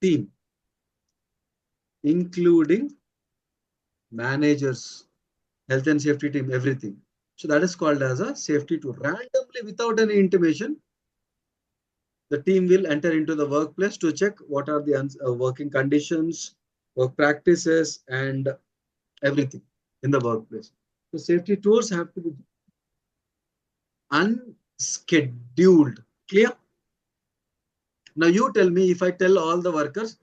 team, including managers, health and safety team, everything. So that is called as a safety tour. Randomly, without any intimation, the team will enter into the workplace to check what are the working conditions, work practices, and everything in the workplace. So safety tours have to be unscheduled. Clear? Now you tell me, if I tell all the workers,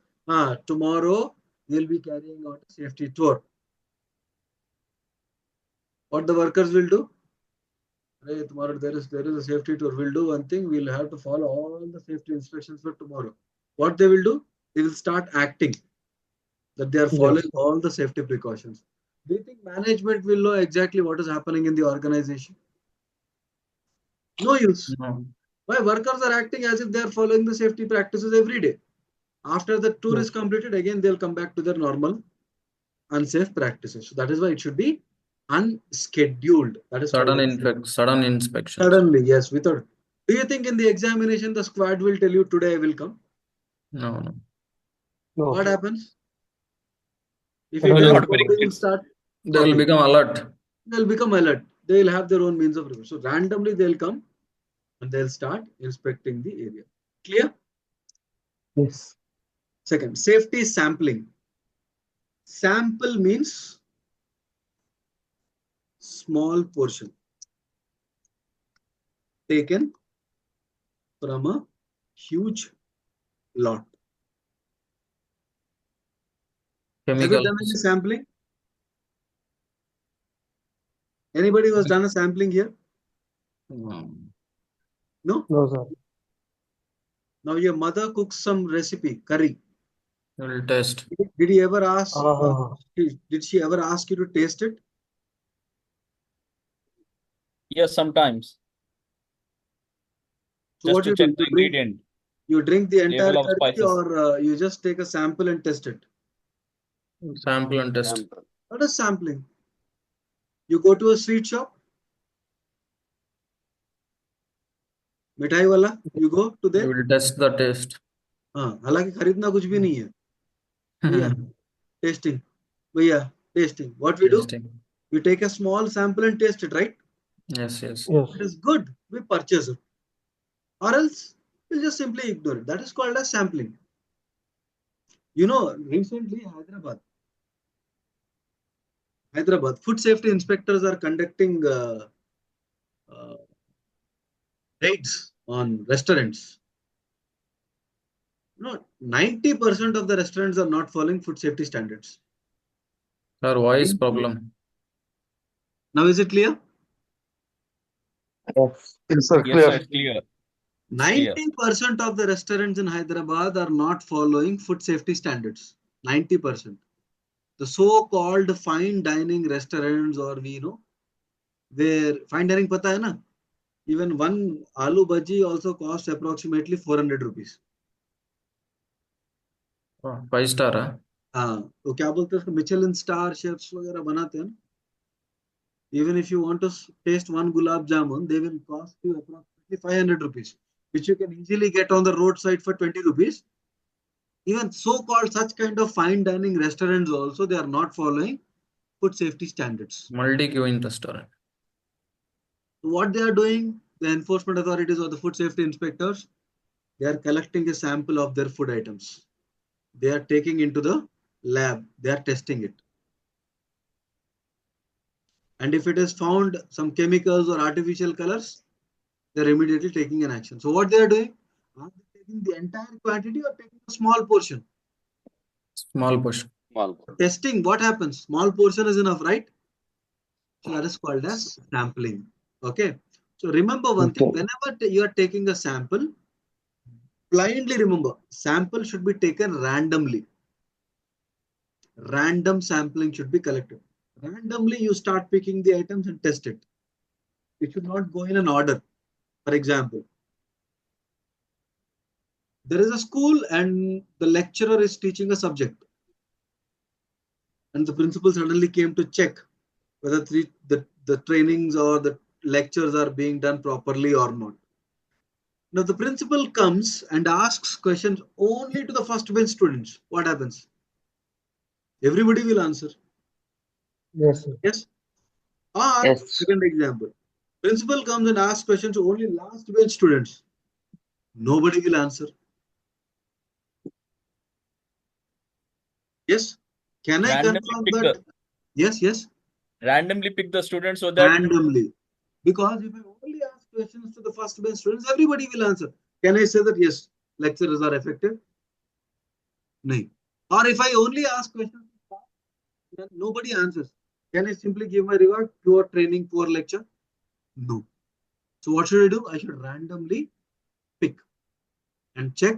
tomorrow we'll be carrying out a safety tour. What the workers will do? Hey, tomorrow there is a safety tour. We'll do one thing. We'll have to follow all the safety instructions for tomorrow. What they will do? They will start acting that they are following Yes. all the safety precautions. Do you think management will know exactly what is happening in the organization? No use. No. Why? Workers are acting as if they are following the safety practices every day. After the tour is Yes. completed, again they'll come back to their normal unsafe practices. So that is why it should be unscheduled. That is called Sudden inspections. suddenly. Yes, without. Do you think in the examination the squad will tell you today I will come? No. No. What happens? If I he don't tells, know. Not very nobody will good. start They will talking. become alert. They'll become alert. They'll have their own means of review. So randomly they'll come and they'll start inspecting the area. Clear? Yes. Second, safety sampling. Sample means small portion taken from a huge lot. Have you done any Chemicals. sampling? Anybody who has done a sampling here? No? No, sir. Now your mother cooks some recipe, curry. Will test. Did he ever ask? Uh, Did she ever ask you to taste it? Yes, sometimes. So Just what to you do? check the ingredient. You drink the entire Level of curry spices. or you just take a sample and test it. Sample and test. Sample. What is sampling? You go to a sweet shop, मिठाई वाला, you go to You there. will test the taste. हाँ, हालांकि खरीदना कुछ भी नहीं है. भैया, tasting. भैया, tasting. What we do? Tasting. We take a small sample and taste it, right? Yes, yes. Yes. It is good. We purchase it. Or else we'll just simply ignore it. That is called as sampling. You know, recently Hyderabad, food safety inspectors are conducting uh, raids on restaurants. No, 90% of the restaurants are not following food safety standards. Sir, voice problem. Now, is it clear? Yes. Yes, sir. Yes, sir, it's clear. It's clear. 90% of the restaurants in Hyderabad are not following food safety standards. 90%. The so-called fine dining restaurants, or we know, where fine dining pata hai na? Even one aloo bhaji also costs approximately 400 rupees. Oh, 5-star, huh? हाँ, तो क्या बोलते हैं उसको, मिचेलिन star chefs वगैरह बनाते हैं. Even if you want to taste one gulab jamun, they will cost you approximately 500 rupees, which you can easily get on the roadside for 20 rupees. Even so-called such kind of fine dining restaurants also, they are not following food safety standards. Multi-cuisine restaurant. So what they are doing, the enforcement authorities or the food safety inspectors, they are collecting a sample of their food items. They are taking into the lab, they are testing it. And if it is found some chemicals or artificial colors, they're immediately taking an action. So what they are doing, are they taking the entire quantity or taking a small portion? Small portion. Small. Testing, what happens? Small portion is enough, right? So that is called as sampling. Okay. So remember one thing, Okay. whenever you are taking a sample, blindly remember, sample should be taken randomly. Random sampling should be collected. Randomly, you start picking the items and test it. It should not go in an order. For example, there is a school and the lecturer is teaching a subject. And the principal suddenly came to check whether the trainings or the lectures are being done properly or not. Now, the principal comes and asks questions only to the first bench students. What happens? Everybody will answer. Yes, sir. Yes? Or, Yes. second example, principal comes and asks questions to only last bench students. Nobody will answer. Yes? Can I Randomly confirm pick that? Yes, yes. randomly pick the students so that Randomly. Because if I only ask questions to the first bench students, everybody will answer. Can I say that yes, lecturers are effective? No. Or if I only ask questions, then nobody answers. Can I simply give my reward? Poor training, poor lecture? No. So what should I do? I should randomly pick and check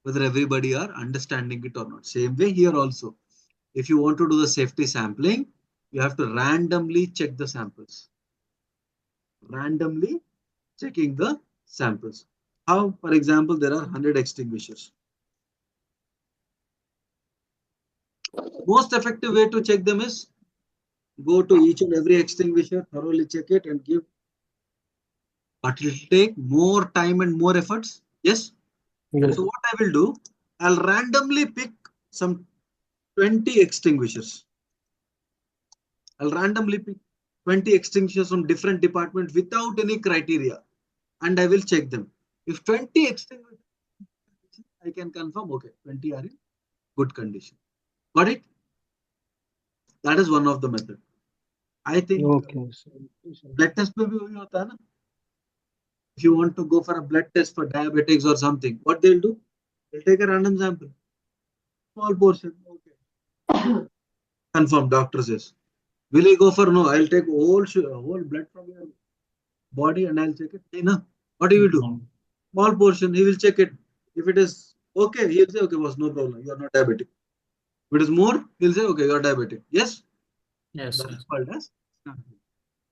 whether everybody are understanding it or not. Same way here also. If you want to do the safety sampling, you have to randomly check the samples. Randomly checking the samples. How? For example, there are 100 extinguishers. Most effective way to check them is go to each and every extinguisher, thoroughly check it and give. But it will take more time and more efforts. Yes. Yes. So what I will do, I'll randomly pick some 20 extinguishers. I'll randomly pick 20 extinguishers from different departments without any criteria, and I will check them. If 20 extinguishers, I can confirm, okay, 20 are in good condition. Got it? That is one of the method. I think Okay, sir. blood test में भी वही होता है ना? If you want to go for a blood test for diabetics or something, what they'll do? They'll take a random sample, small portion. Okay. Confirm, doctor says. Will he go for no? I'll take whole blood from your body and I'll check it. Hey, no. What he will do? Small portion, he will check it. If it is okay, he'll say, okay, boss, no problem. You are not diabetic. If it is more, he'll say, okay, you are diabetic. Yes? Yes. That is called as sampling.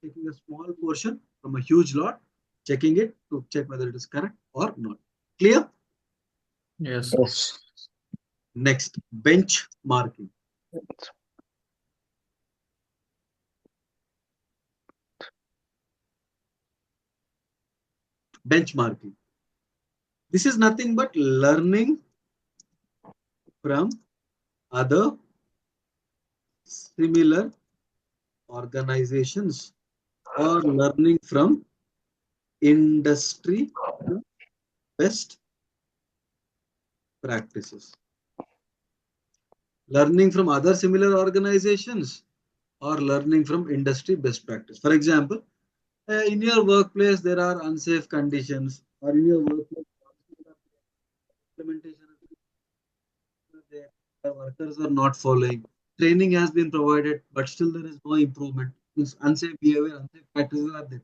Taking a small portion from a huge lot, checking it to check whether it is correct or not. Clear? Yes, sir. Yes. Next, benchmarking. Benchmarking. This is nothing but learning from other similar organizations or learning from industry best practices. Learning from other similar organizations or learning from industry best practice. For example, in your workplace there are unsafe conditions, or in your workplace implementation the workers are not following. Training has been provided, but still there is no improvement. Means unsafe behavior, unsafe practices are there.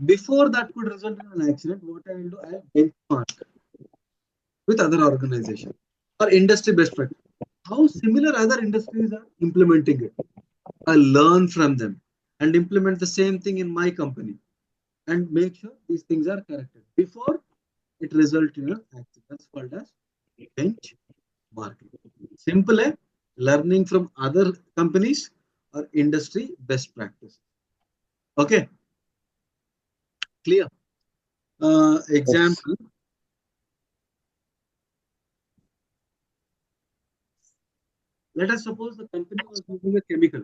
Before that could result in an accident, what I will do, I will benchmark with other organizations or industry best practice. How similar other industries are implementing it. I learn from them and implement the same thing in my company and make sure these things are corrected before it results in an accident. That's called as benchmarking. Simple, learning from other companies or industry best practice. Okay, clear. Yes. Example. Let us suppose the company was using a chemical.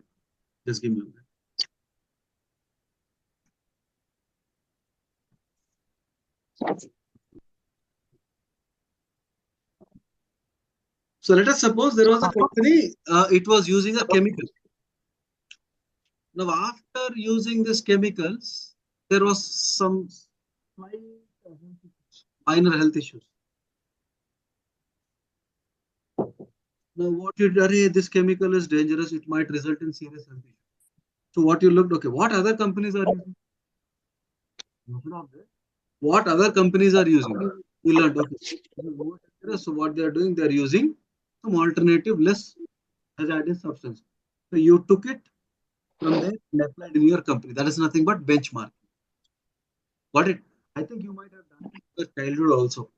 Just give me a minute. So let us suppose there was a company, it was using a chemical. Now, after using these chemicals, there was some slight minor health issues. Now, what you did, this chemical is dangerous, it might result in serious health issues. So, what you looked, okay, what other companies are using? What other companies are using? You learned, okay, this is more dangerous. So, what they are doing, they are using some alternative, less hazardous substance. So, you took it from there and applied in your company. That is nothing but benchmark. Got it? I think you might have done it in your childhood also.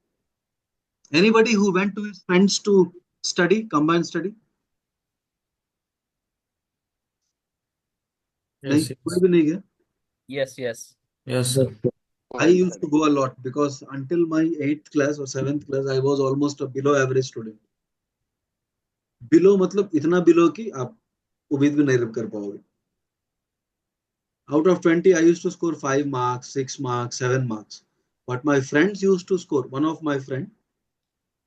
Anybody who went to his friends to study, combined study? yes, नहीं, yes, कोई भी नहीं गया? Yes, yes. yes, sir. I used to go a lot because until my 8th class or 7th class, I was almost a below average student. Below मतलब इतना below कि आप उम्मीद भी नहीं कर पाओगे. Out of 20, I used to score 5 marks, 6 marks, 7 marks. But my friends used to score. One of my friend,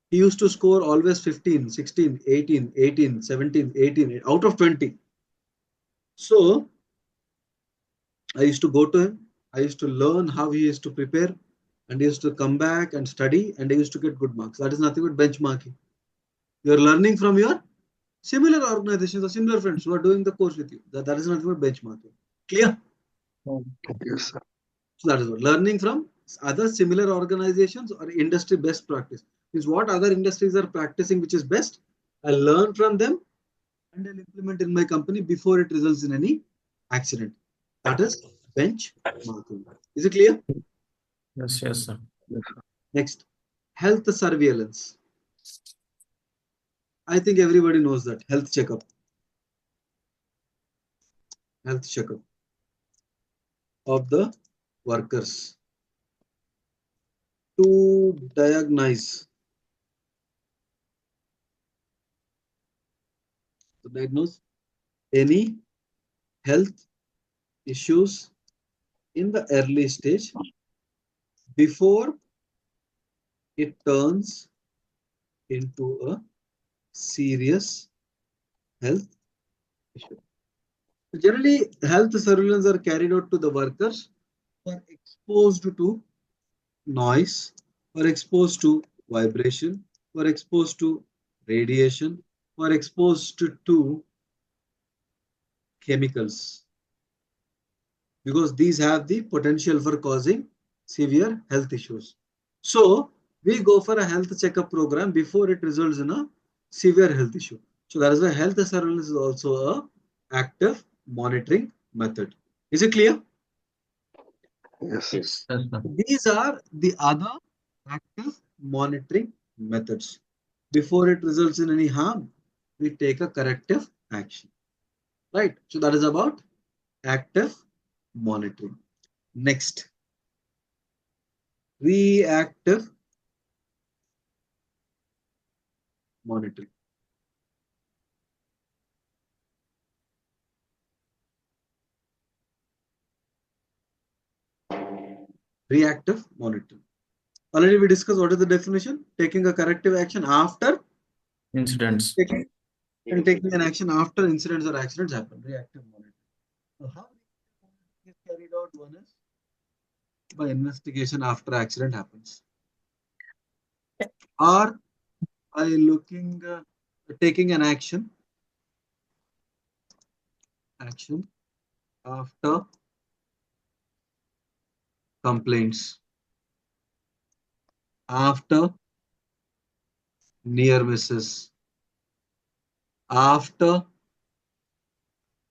he used to score always 15, 16, 18, 18, 17, 18 out of 20. So I used to go to him. I used to learn how he used to prepare, and he used to come back and study, and he used to get good marks. That is nothing but benchmarking. You're learning from your similar organizations or similar friends who are doing the course with you. That is nothing but benchmarking. Clear? Yes, sir. So that is what learning from other similar organizations or industry best practice is what other industries are practicing, which is best. I learn from them and I'll implement in my company before it results in any accident. That is benchmarking. Is it clear? Yes, yes, sir. Next, health surveillance. I think everybody knows that health checkup. Health checkup of the workers to diagnose any health issues in the early stage before it turns into a serious health issue. Generally, health surveillance are carried out to the workers who are exposed to noise, or exposed to vibration, or exposed to radiation, or exposed to chemicals, because these have the potential for causing severe health issues. So we go for a health checkup program before it results in a severe health issue. So that is why health surveillance is also a active monitoring method. Is it clear? Yes. Yes. Yes, sir. These are the other active monitoring methods. Before it results in any harm, we take a corrective action. Right? So that is about active monitoring. Next, reactive monitoring. Reactive monitoring. Already we discussed what is the definition. Taking a corrective action after Incidents. taking an action after incidents or accidents happen. Reactive monitoring. So how is carried out? One is by investigation after accident happens, or by looking taking an action after complaints, after near misses, after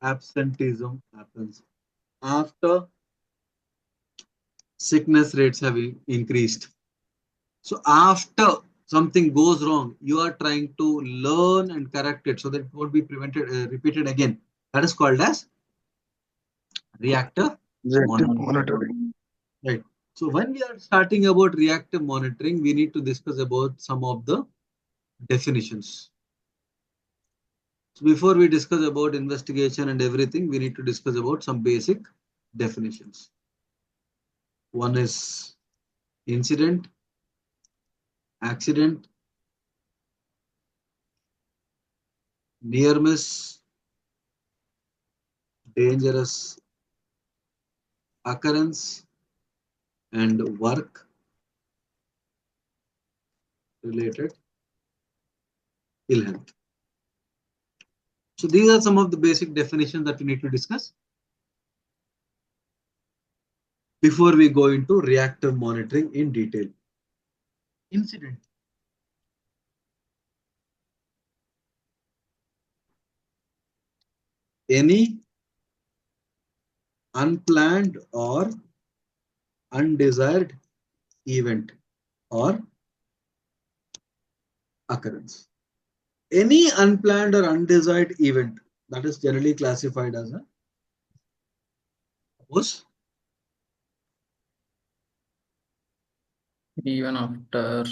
absenteeism happens, after sickness rates have increased. So after something goes wrong, you are trying to learn and correct it so that it won't be repeated again. That is called as reactive monitoring. Right. So when we are starting about reactive monitoring, we need to discuss about some of the definitions. So before we discuss about investigation and everything, we need to discuss about some basic definitions. One is incident, accident, near miss, dangerous occurrence, and work related ill health. So these are some of the basic definitions that we need to discuss before we go into reactive monitoring in detail. Incident. Any unplanned or undesired event or occurrence. Any unplanned or undesired event that is generally classified as a suppose Even after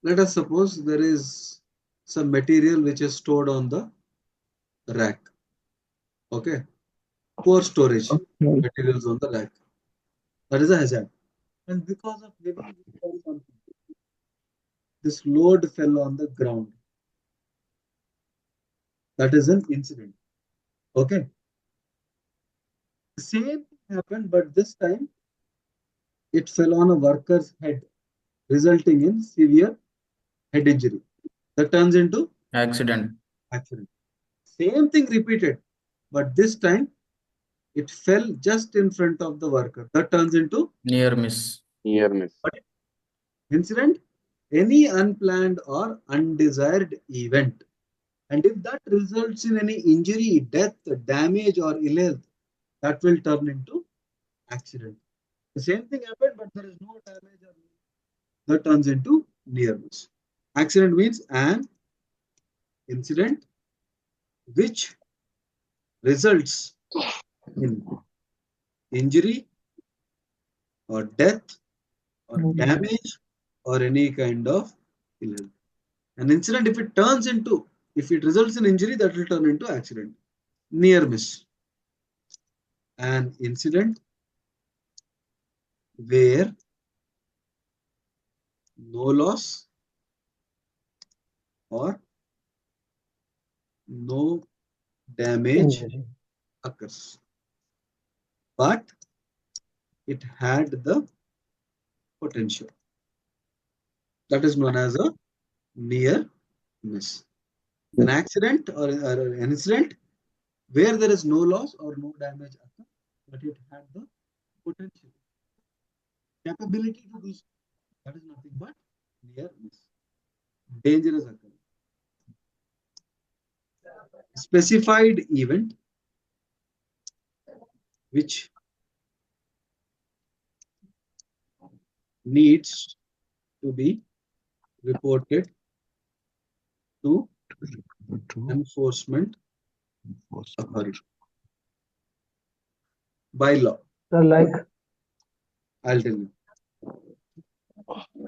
let us suppose there is some material which is stored on the rack. Okay, poor storage materials on the rack. That is a hazard. And because of heavy something, this load fell on the ground. That is an incident. Okay. The same thing happened, but this time it fell on a worker's head, resulting in severe head injury. That turns into accident. accident. Same thing repeated, but this time it fell just in front of the worker. That turns into Near miss. Near miss. incident, any unplanned or undesired event. And if that results in any injury, death, damage, or ill health, that will turn into accident. The same thing happened, but there is no damage or that turns into near miss. Accident means an incident which results in injury or death or damage or any kind of ill health. An incident, if it results in injury, that will turn into accident. Near miss. An incident where no loss or no damage occurs, but it had the potential. That is known as a near miss. An accident or an incident where there is no loss or no damage occurs, but it had the potential, capability to do so. That is nothing but near miss. Dangerous occurrence. Specified event which needs to be reported to enforcement authority by law. Sir, like I'll tell you.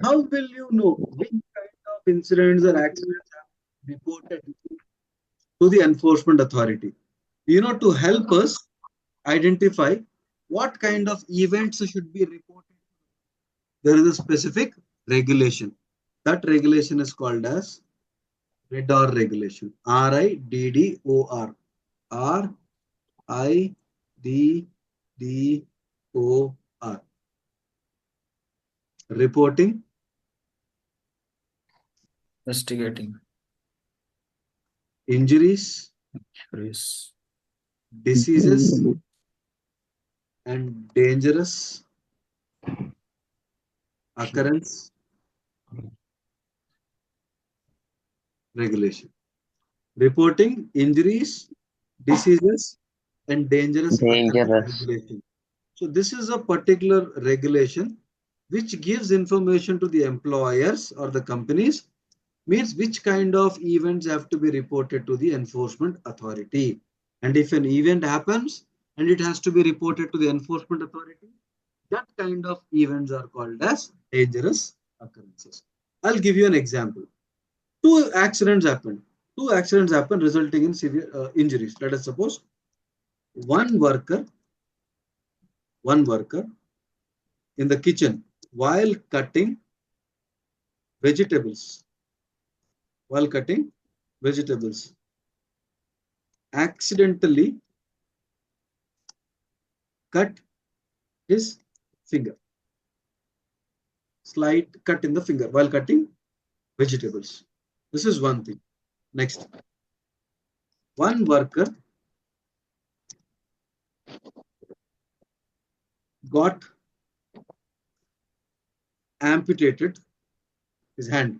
How will you know which kind of incidents or accidents have reported to the enforcement authority? To help us identify what kind of events should be reported, there is a specific regulation. That regulation is called as RIDDOR regulation. RIDDOR. RIDDOR. Reporting, Investigating. injuries, Injuries. diseases, and dangerous occurrence regulation. Reporting, injuries, diseases, and dangerous occurrence Dangerous. regulation. So this is a particular regulation which gives information to the employers or the companies, means which kind of events have to be reported to the enforcement authority. And if an event happens and it has to be reported to the enforcement authority, that kind of events are called as dangerous occurrences. I'll give you an example. Two accidents happen resulting in severe injuries. Let us suppose one worker in the kitchen while cutting vegetables accidentally cut his finger. Slight cut in the finger while cutting vegetables. This is one thing. Next, one worker got amputated his hand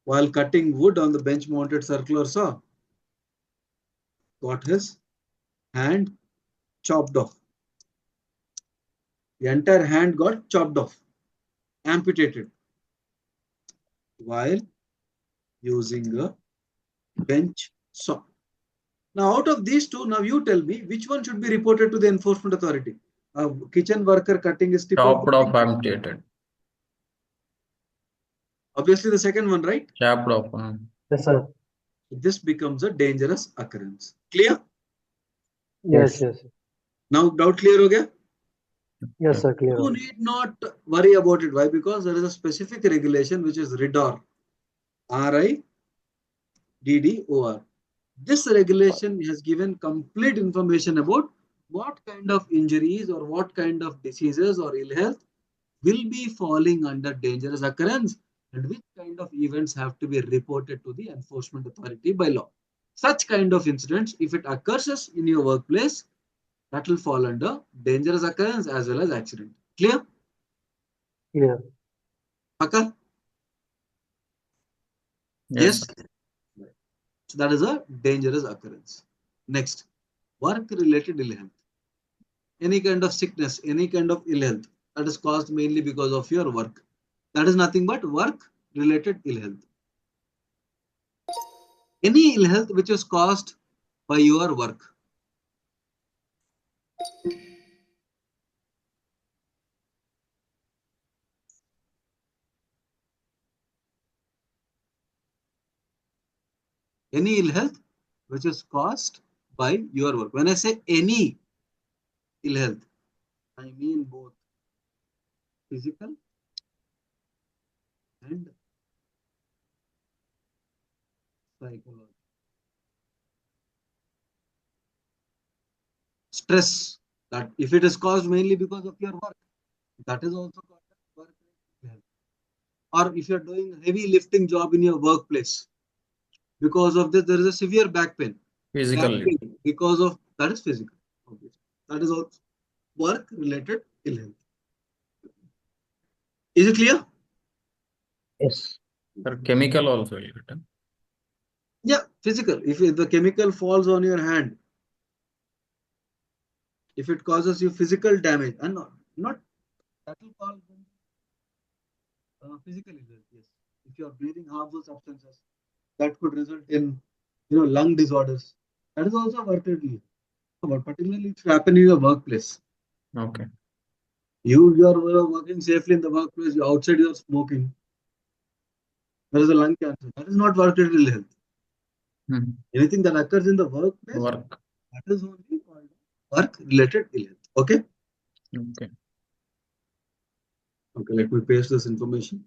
while cutting wood on the bench mounted circular saw. Got his hand chopped off. The entire hand got chopped off, amputated while using a bench saw. Now, out of these two, now you tell me which one should be reported to the enforcement authority? A kitchen worker cutting his tip Chopped off. off, amputated. Obviously, the second one, right? Chopped off. yes, sir. This becomes a dangerous occurrence. Clear? Yes, yes, Now, doubt clear ho gaya? yes, sir. Clear. You need not worry about it. Why? Because there is a specific regulation which is RIDDOR. RIDDOR. This regulation has given complete information about what kind of injuries or what kind of diseases or ill health will be falling under dangerous occurrence and which kind of events have to be reported to the enforcement authority by law. Such kind of incidents, if it occurs in your workplace, that will fall under dangerous occurrence as well as accident. Clear? Clear. Akka? Yes. So that is a dangerous occurrence. Next, work-related ill health. Any kind of sickness, any kind of ill health that is caused mainly because of your work. That is nothing but work-related ill health. Any ill health which is caused by your work. Any ill health which is caused by your work. When I say any ill health, I mean both physical and psychological. Stress, that if it is caused mainly because of your work, that is also called work health. Or if you are doing a heavy lifting job in your workplace, because of this there is a severe back pain. Physically. Back pain because of that is physical. Obviously. That is also work related ill health. Is it clear? Yes. Or chemical also will get. Yeah, physical. If the chemical falls on your hand, if it causes you physical damage, and not that will call Physical illness, yes. If you are breathing harmful substances, that could result in, lung disorders. That is also a work-related illness. But particularly if it happen in your workplace. Okay. You are working safely in the workplace. You outside you are smoking. There is a lung cancer. That is not work-related health. Hmm. Anything that occurs in the workplace, Work. that is only called work-related illness. Okay. Okay. Okay. Let me paste this information.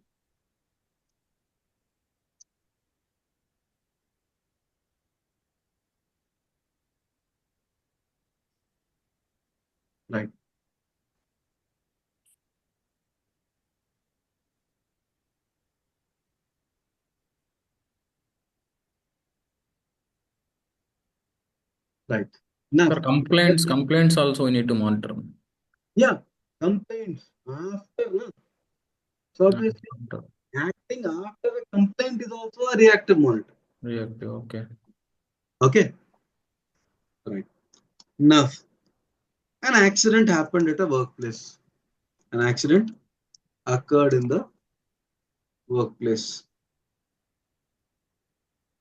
Right. Right. Now, Sir, complaints also we need to monitor. yeah, complaints after. So obviously, Monitor. acting after a complaint is also a reactive monitor. Reactive. Okay. Okay. Right. Now, an accident happened at a workplace. An accident occurred in the workplace.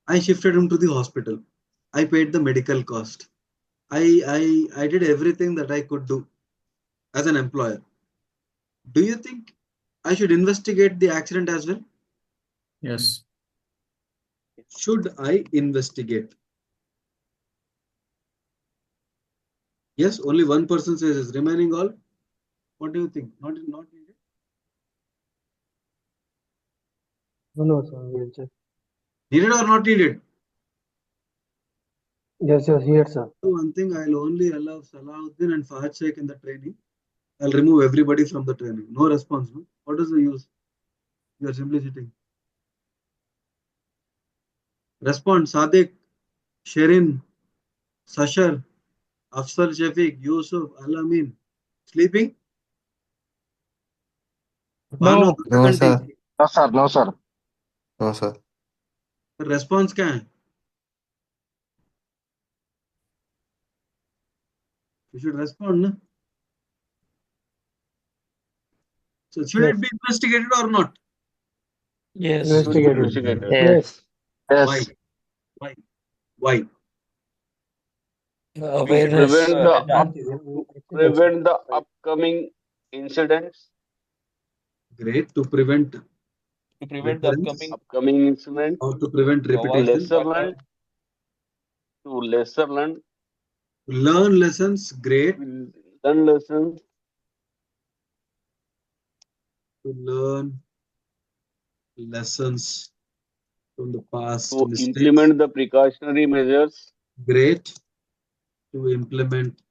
I shifted him to the hospital. I paid the medical cost. I did everything that I could do as an employer. Do you think I should investigate the accident as well? Yes. Should I investigate? Yes, only one person says yes. Remaining all, what do you think? Not needed. No, sir, we'll check. Needed or not needed? Yes, here, sir. One thing, I'll only allow Salahuddin and Fahad Sheikh in the training. I'll remove everybody from the training. No response. No? What is the use? You are simply sitting. Respond. Sadiq, Sherin, Sashar, Afsal Shafiq, Yusuf, Alamin. Sleeping? Banu, No. No, sir. No, sir. No, sir. No, sir. response क्या है? You should respond, no? So should Yes. it be investigated or not? Yes. Investigated. Investigated. Yes. Why? Yes. Why? Why? We should Awareness. To prevent the upcoming incidents, Great. To prevent to prevent the recurrence upcoming incidents, or to prevent to avoid repetition. lesser learned, to lesser learned, Learn lessons. Great. learn lessons, To learn lessons from the past to mistakes. implement the precautionary measures, Great. To implement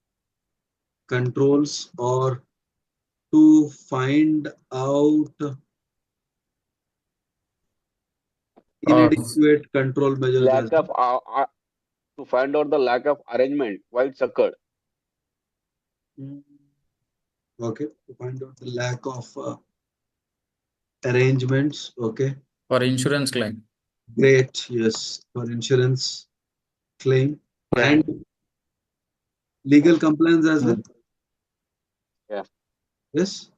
controls or to find out Cause. inadequate control measures as lack of to find out the lack of arrangement why it's occurred. well. Okay. To find out the lack of arrangements. Okay. For insurance claim. Great. Yes. For insurance claim and legal compliance as well. Yeah. Yes.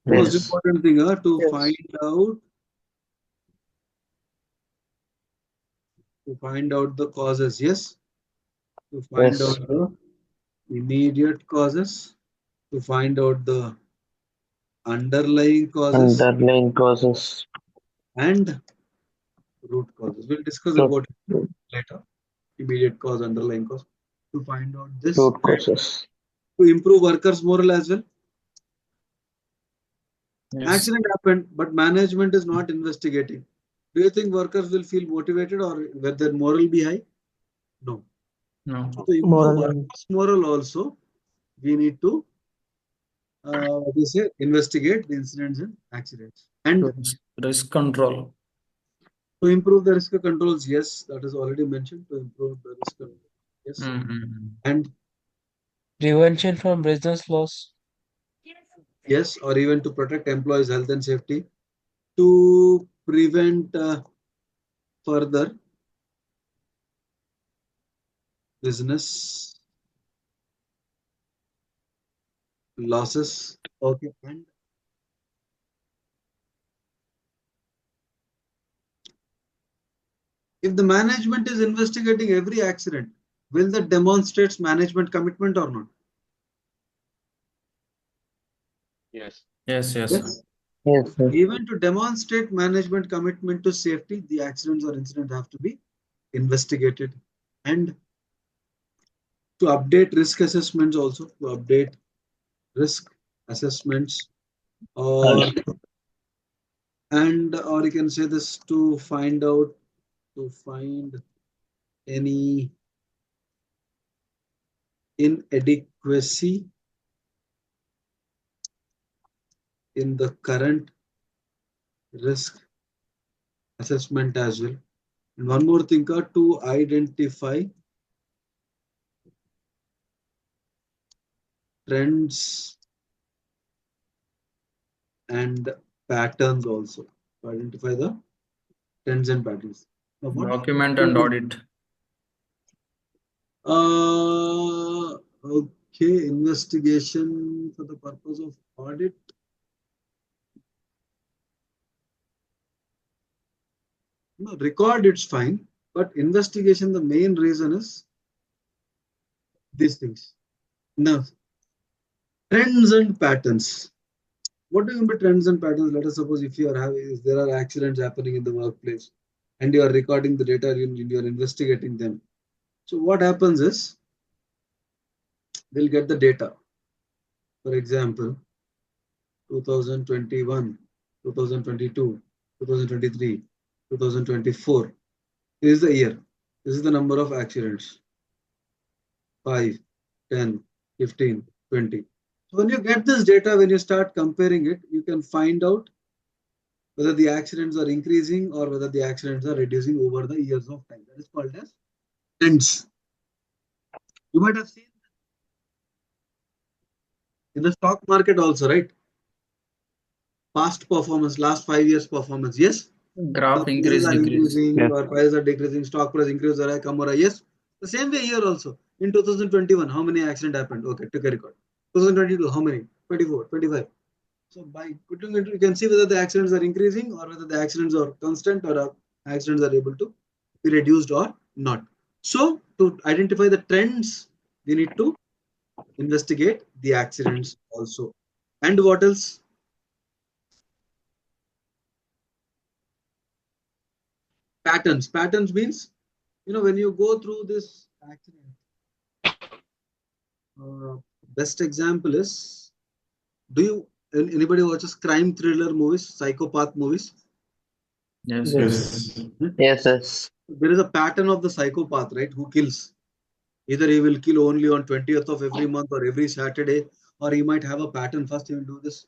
Most Yes. important thing to Yes. find out the causes. Yes. To find Yes. out the immediate causes. To find out the underlying causes Underlying causes. and root causes. We'll discuss Root, about it later. Immediate cause, underlying cause. To find out this root and causes. to improve workers' morale as well. Yes. Accident happened, but management is not investigating. Do you think workers will feel motivated or will their morale be high? No. No. So to improve Moral. workers' morale also, we need to investigate the incidents and accidents. And Risk control. to improve the risk controls, yes, that is already mentioned. To improve the risk control, yes. Mm-hmm. And Prevention from business loss. yes, or even to protect employees' health and safety, to prevent further business losses. Okay, and If the management is investigating every accident, will that demonstrates management commitment or not? Yes. Yes, yes. Yes. Yes, sir. Even to demonstrate management commitment to safety, the accidents or incidents have to be investigated. And to update risk assessments also, to update risk assessments, or or you can say this, to find any inadequacy in the current risk assessment as well. And one more thing, to identify trends and patterns also. To identify the trends and patterns. Now, what Document and audit. Okay, investigation for the purpose of audit. No, record it's fine, but investigation, the main reason is these things. Now, trends and patterns. What do you mean by trends and patterns? Let us suppose if if there are accidents happening in the workplace and you are recording the data, you are investigating them. So what happens is they'll get the data. For example, 2021, 2022, 2023, 2024. This is the year. This is the number of accidents. 5, 10, 15, 20. So when you get this data, when you start comparing it, you can find out whether the accidents are increasing or whether the accidents are reducing over the years of time. That is called as trends. You might have seen in the stock market also, right? Past performance, last 5 years performance. Yes, Graph stock prices increase, are decrease. increasing Yes. or prices are decreasing, stock price increase or come or yes. The same way here also. In 2021, how many accidents happened? Okay, took a record. 2022, how many? 24, 25. So by putting it, you can see whether the accidents are increasing or whether the accidents are constant or accidents are able to be reduced or not. So to identify the trends, we need to investigate the accidents also. And what else? Patterns. Patterns means, when you go through this accident, best example is, do you anybody watches crime thriller movies, psychopath movies? Yes, Yes. yes. Yes, yes. There is a pattern of the psychopath, right? Who kills? Either he will kill only on 20th of every month or every Saturday, or he might have a pattern. First, he will do this.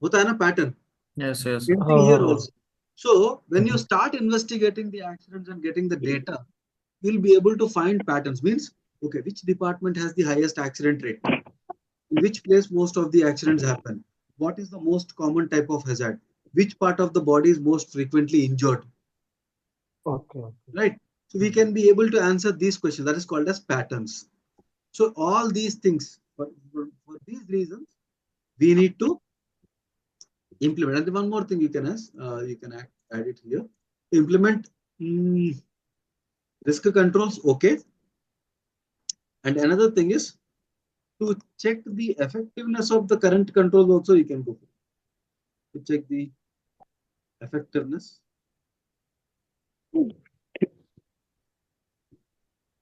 होता है ना pattern? Yes, yes. Same thing here Oh, also. So when you start investigating the accidents and getting the data, you'll be able to find patterns. Means, okay, which department has the highest accident rate? In which place most of the accidents happen? What is the most common type of hazard? Which part of the body is most frequently injured? okay. Right? So we can be able to answer these questions. That is called as patterns. So all these things, for these reasons, we need to implement. And one more thing you can ask, add it here. Implement risk controls, okay. And another thing is to check the effectiveness of the current controls also you can go to check the effectiveness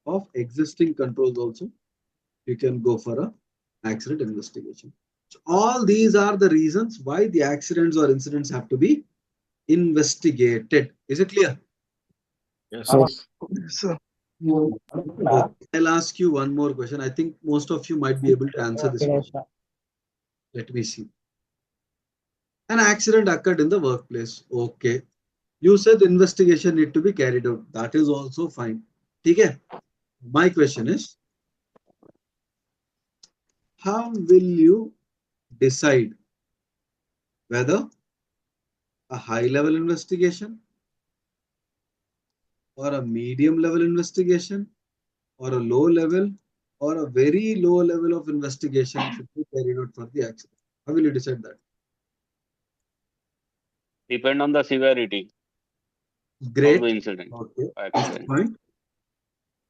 of existing controls also. You can go for a accident investigation. So all these are the reasons why the accidents or incidents have to be investigated. Is it clear? Yes. Yes. Sir. Okay. I'll ask you one more question. I think most of you might be able to answer this question. Let me see. An accident occurred in the workplace. Okay. You said investigation need to be carried out. That is also fine. Okay. My question is, how will you decide whether a high level investigation or a medium level investigation or a low level or a very low level of investigation should be carried out for the accident? How will you decide that? Depend on the severity. Great. the incident, Okay. Next accident. point.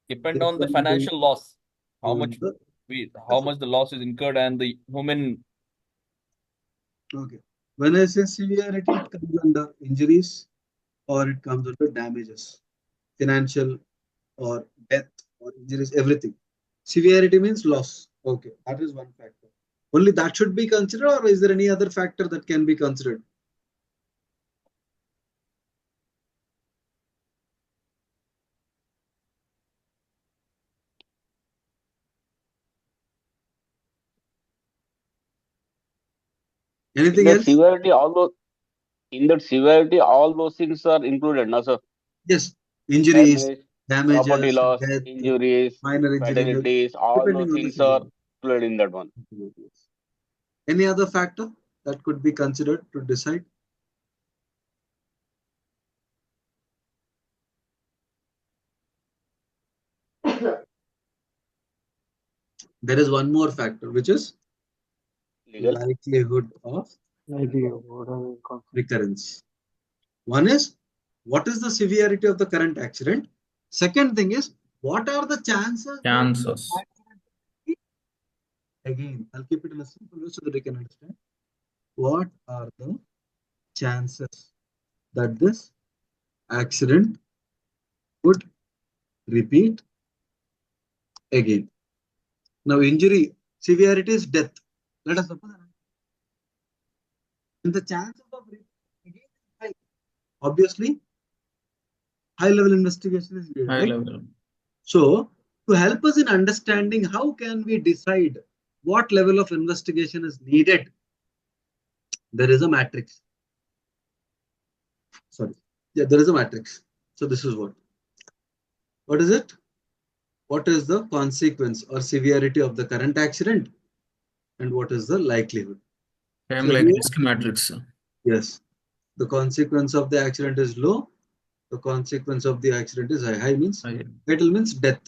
Depend on the financial loss. How much the loss is incurred and the human. Okay. When I say severity, it comes under injuries or it comes under damages, financial or death or injuries, everything. Severity means loss. Okay, that is one factor. Only that should be considered, or is there any other factor that can be considered? Anything In that else? severity, all those things are included. Now, so Yes, injuries, damage, property damages, loss, death, injuries, minor injury, fatalities, all depending those on the things are severity. included in that one. Any other factor that could be considered to decide? There is one more factor, which is Legal. likelihood of recurrence. One is what is the severity of the current accident? Second thing is what are the chances that Chances. again I'll keep it in a simple way so that you can understand. What are the chances that this accident would repeat again? Now injury severity is death. Let us suppose and the chances of repeat again is high. Obviously, high level investigation is needed, High right? level. So, to help us in understanding how can we decide what level of investigation is needed, there is a matrix. Sorry. Yeah, there is a matrix. So this is what. What is it? What is the consequence or severity of the current accident? And what is the likelihood? Same So like here, risk matrix. yes, the consequence of the accident is low. The consequence of the accident is high. High means fatal means death.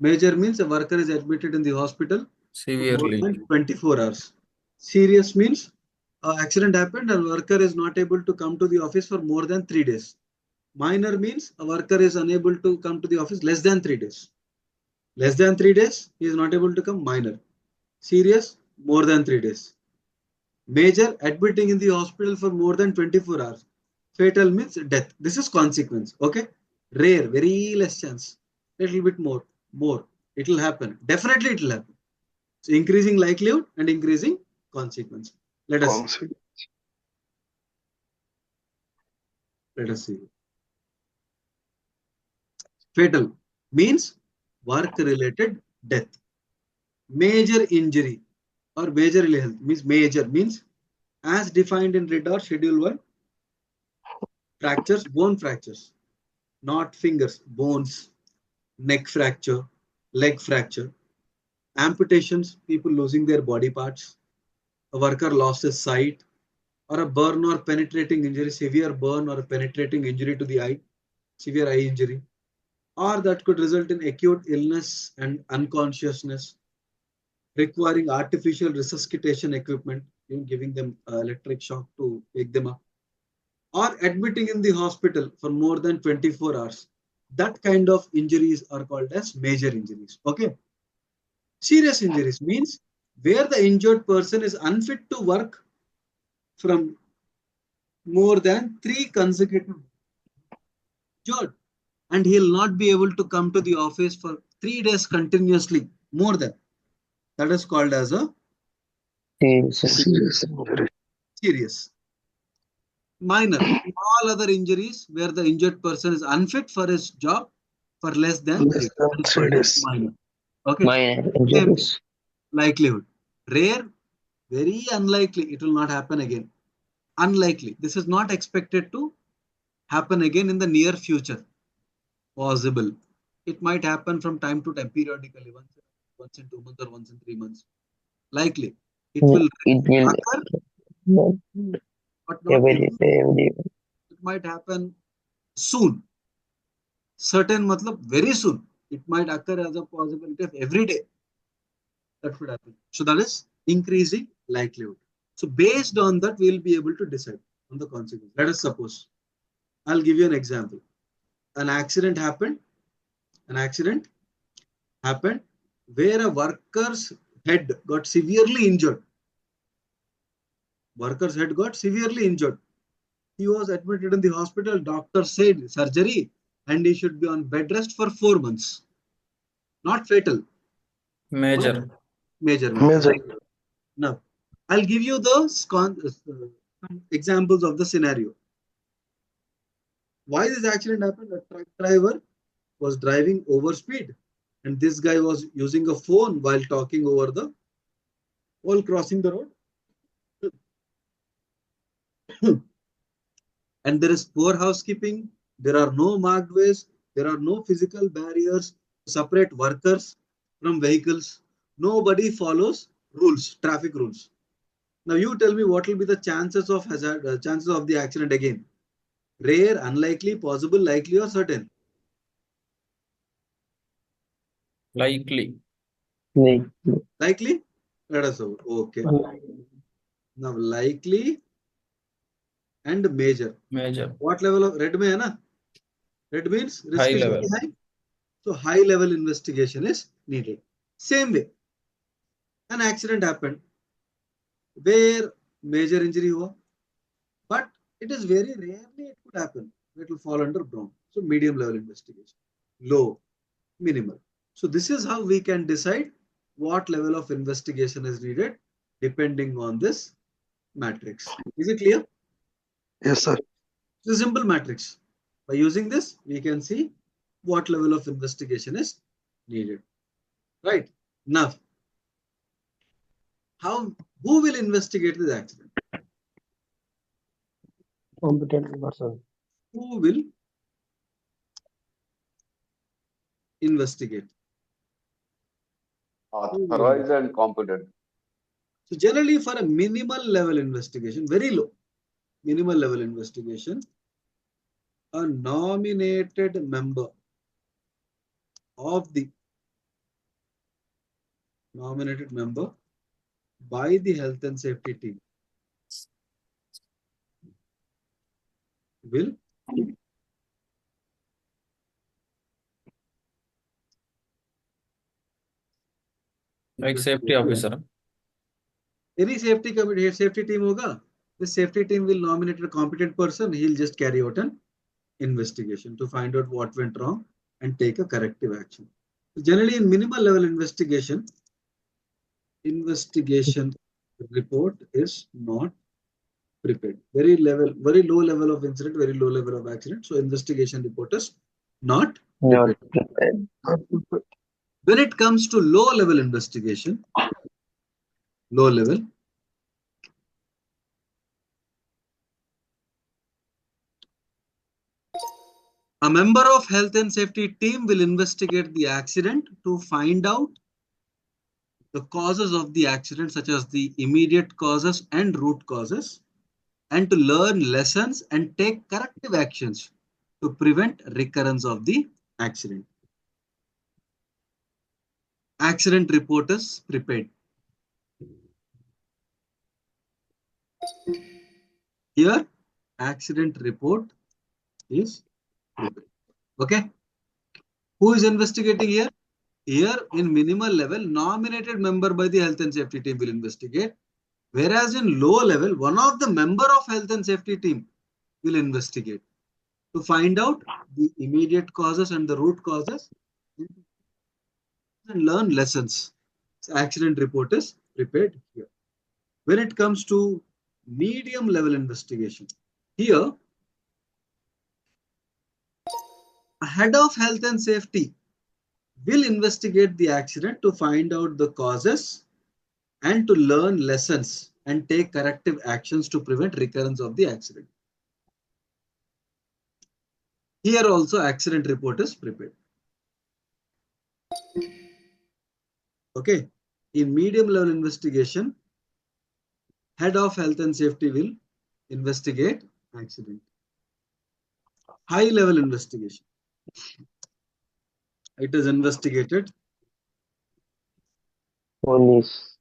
Major means a worker is admitted in the hospital for more Severely. than 24 hours. Serious means accident happened and worker is not able to come to the office for more than 3 days. Minor means a worker is unable to come to the office less than 3 days. Less than 3 days, he is not able to come. Minor. Serious, more than 3 days. Major, admitting in the hospital for more than 24 hours. Fatal means death. This is consequence. Okay. Rare, very less chance. Little bit more. It will happen. Definitely it will happen. So increasing likelihood and increasing consequence. Let us see. Fatal means work related death. Major injury or major ill health means major means as defined in radar schedule 1 fractures, bone fractures, not fingers, bones, neck fracture, leg fracture, amputations, people losing their body parts, a worker lost his sight, or a burn or penetrating injury, severe burn or a penetrating injury to the eye, severe eye injury, or that could result in acute illness and unconsciousness, requiring artificial resuscitation equipment, giving them electric shock to wake them up, or admitting in the hospital for more than 24 hours. That kind of injuries are called as major injuries. Okay. Serious injuries means where the injured person is unfit to work from more than 3 consecutive injured and he'll not be able to come to the office for 3 days continuously, more than. That is called as a serious. Minor, all other injuries where the injured person is unfit for his job for less than 3 days. That is called as minor. Okay. Same thing. Likelihood. Rare, very unlikely. It will not happen again. Unlikely. This is not expected to happen again in the near future. Possible. It might happen from time to time, periodically, once in 2 months or once in 3 months. Likely. It will occur, but not every day. It might happen soon. Certain matlab very soon. It might occur as a possibility of every day. That should happen. So that is increasing likelihood. So based on that, we will be able to decide on the consequence. Let us suppose I'll give you an example. An accident happened. An accident happened where a worker's head got severely injured. Worker's head got severely injured. He was admitted in the hospital. Doctor said surgery and he should be on bed rest for 4 months. Not fatal. Major. Major. Major. Now, I'll give you the examples of the scenario. Why this accident happened? A truck driver was driving over speed and this guy was using a phone while talking while crossing the road. And there is poor housekeeping. There are no marked ways. There are no physical barriers to separate workers from vehicles. Nobody follows rules, traffic rules. Now you tell me what will be the chances of chances of the accident again? Rare, unlikely, possible, likely, or certain? Likely. Likely? Let us know. Okay. Now likely and major. Major. What level of red mein hai na? Red means risk High is level. very high. So high level investigation is needed. Same way, an accident happened where major injury hua, but it is very rarely it could happen. It will fall under brown. So medium level investigation, low, minimal. So this is how we can decide what level of investigation is needed depending on this matrix. Is it clear? Yes, sir. It's a simple matrix. By using this, we can see what level of investigation is needed. Right? Now, who will investigate this accident? Competent person. Who will investigate? Authorized and competent. So generally for a minimal level investigation, very low, minimal level investigation, a nominated member by the health and safety team will Like safety officer. Any safety committee, safety team hoga. This safety team will nominate a competent person. He'll just carry out an investigation to find out what went wrong and take a corrective action. So generally, in minimal level investigation report is not prepared. Very low level of incident, very low level of accident. So investigation report is not Not prepared. prepared. When it comes to low level investigation, a member of health and safety team will investigate the accident to find out the causes of the accident, such as the immediate causes and root causes, and to learn lessons and take corrective actions to prevent recurrence of the accident. Accident report is prepared. Here, accident report is prepared. Okay. Who is investigating here? Here, in minimal level, nominated member by the health and safety team will investigate. Whereas in low level, one of the member of health and safety team will investigate to find out the immediate causes and the root causes and learn lessons. So accident report is prepared here. When it comes to medium level investigation, here a head of health and safety will investigate the accident to find out the causes and to learn lessons and take corrective actions to prevent recurrence of the accident. Here also accident report is prepared. Okay. In medium level investigation, head of health and safety will investigate accident. High level investigation, it is investigated Police.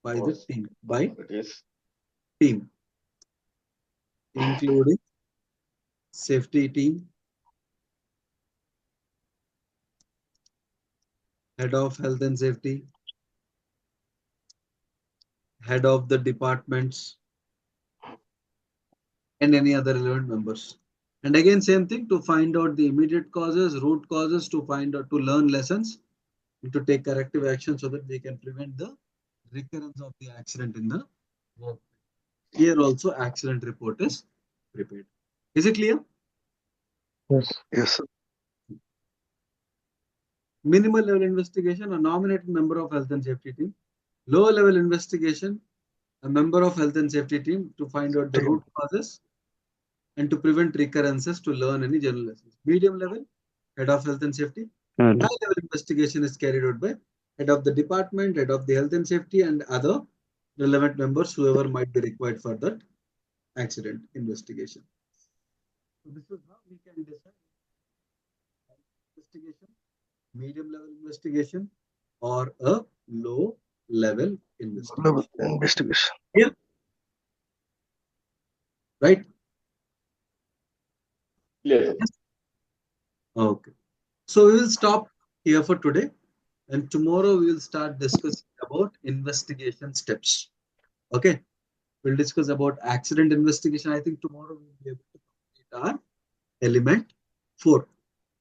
by the team, It is. including safety team, head of health and safety, head of the departments, and any other relevant members. And again, same thing to find out the immediate causes, root causes, to find out, to learn lessons, and to take corrective action so that we can prevent the recurrence of the accident in the work. Here also, accident report is prepared. Is it clear? Yes. Yes, sir. Minimal level investigation, a nominated member of health and safety team. Lower level investigation, a member of health and safety team to find out the root causes and to prevent recurrences, to learn any general lessons. Medium level, head of health and safety. High level investigation is carried out by head of the department, head of the health and safety, and other relevant members, whoever might be required for that accident investigation. So this is how we can decide investigation, medium level investigation, or a low level investigation. Level investigation. Here, right? Yes. Okay. So we will stop here for today, and tomorrow we will start discussing about investigation steps. Okay. We'll discuss about accident investigation. I think tomorrow we'll be able to complete our element 4.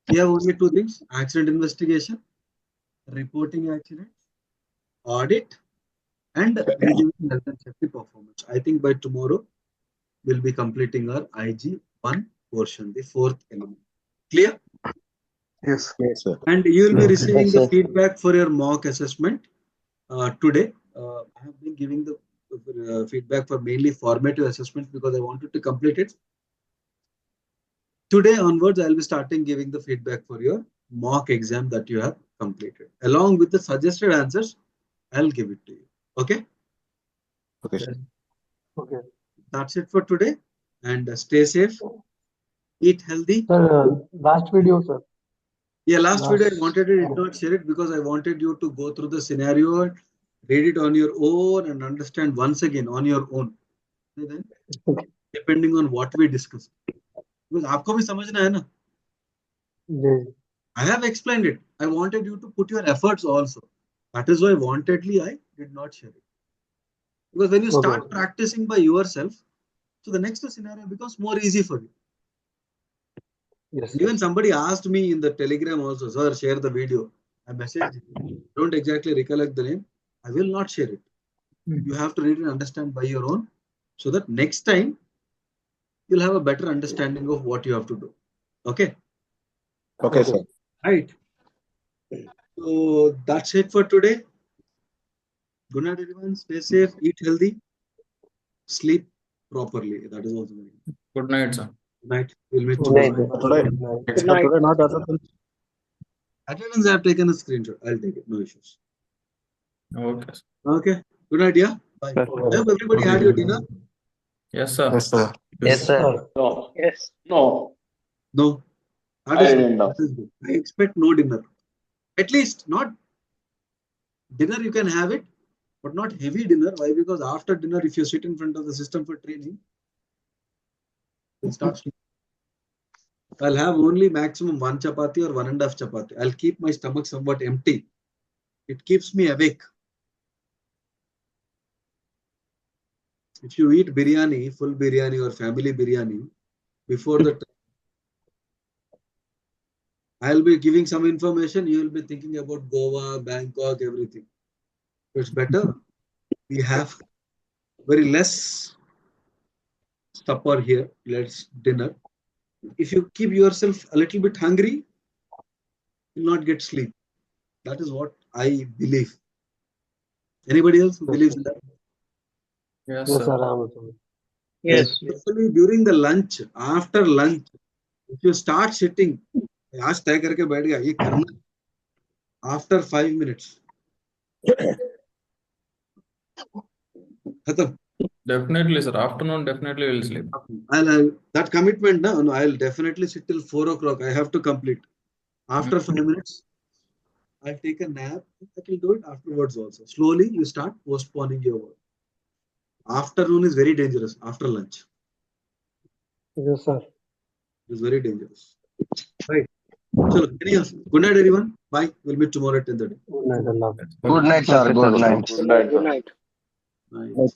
We have only 2 things: accident investigation, reporting accidents, audit, and reviewing health and safety performance. I think by tomorrow we'll be completing our IG1 portion, the 4th element. Clear? Yes. Yes, sir. And you will be receiving Yes, the sir. feedback for your mock assessment today. I have been giving the feedback for mainly formative assessment because I wanted to complete it. Today onwards, I will be starting giving the feedback for your mock exam that you have completed. Along with the suggested answers, I'll give it to you. Okay? Okay, sir. Okay. That's it for today. And stay safe, eat healthy. Sir, last video, sir. Yeah, last video I Last- wanted to did not share it because I wanted you to go through the scenario, read it on your own, and understand once again on your own. And then, depending on what we discussed. Because आपको भी समझना है ना? Yes. I have explained it. I wanted you to put your efforts also. That is why wantedly I did not share it. Because when you start practicing by yourself, so the next scenario becomes more easy for you. Yes. Even somebody asked me in the Telegram also, sir, share the video. I messaged him. Don't exactly recollect the name. I will not share it. You have to read and understand by your own, so that next time you'll have a better understanding of what you have to do. Okay? Okay, sir. Right. So that's it for today. Good night, everyone. Stay safe, eat healthy, sleep properly. That is also very important. Good night, sir. Good night. We'll meet Good night, tomorrow. sir. Today, Good night. it's for today, not attendance. Attendance, I have taken a screenshot. I'll take it. No issues. Okay, sir. Okay. Good night, yeah. Bye. I hope everybody had your dinner. Yes, sir. Yes, sir. Yes, sir. Sir, No. Yes. No. No. That I is didn't know. that is good. I expect no dinner. At least not dinner, you can have it, but not heavy dinner. Why? Because after dinner, if you sit in front of the system for training, you'll start sleeping. I'll have only maximum 1 chapati or 1.5 chapati. I'll keep my stomach somewhat empty. It keeps me awake. If you eat biryani, full biryani or family biryani, before the I'll be giving some information, you will be thinking about Goa, Bangkok, everything. So it's better we have very less supper here, less dinner. If you keep yourself a little bit hungry, you'll not get sleep. That is what I believe. Anybody else who believes in that? Yes, yes, sir. sir. I'm also. Yes. Especially during the lunch, after lunch, if you start sitting, आज तय करके बैठ गया ये करना after 5 minutes खत्म. Definitely, sir. Afternoon, definitely will sleep. That commitment, no, I'll definitely sit till 4 o'clock. I have to complete. After 5 minutes, I'll take a nap. I can do it afterwards also. Slowly, you start postponing your work. Afternoon is very dangerous after lunch. Yes, sir. It is very dangerous. Right. So, anything else? Good night, everyone. Bye. We'll meet tomorrow at 10:30. Good night, Allah. Good night, sir. Good night. Good night, sir. Night.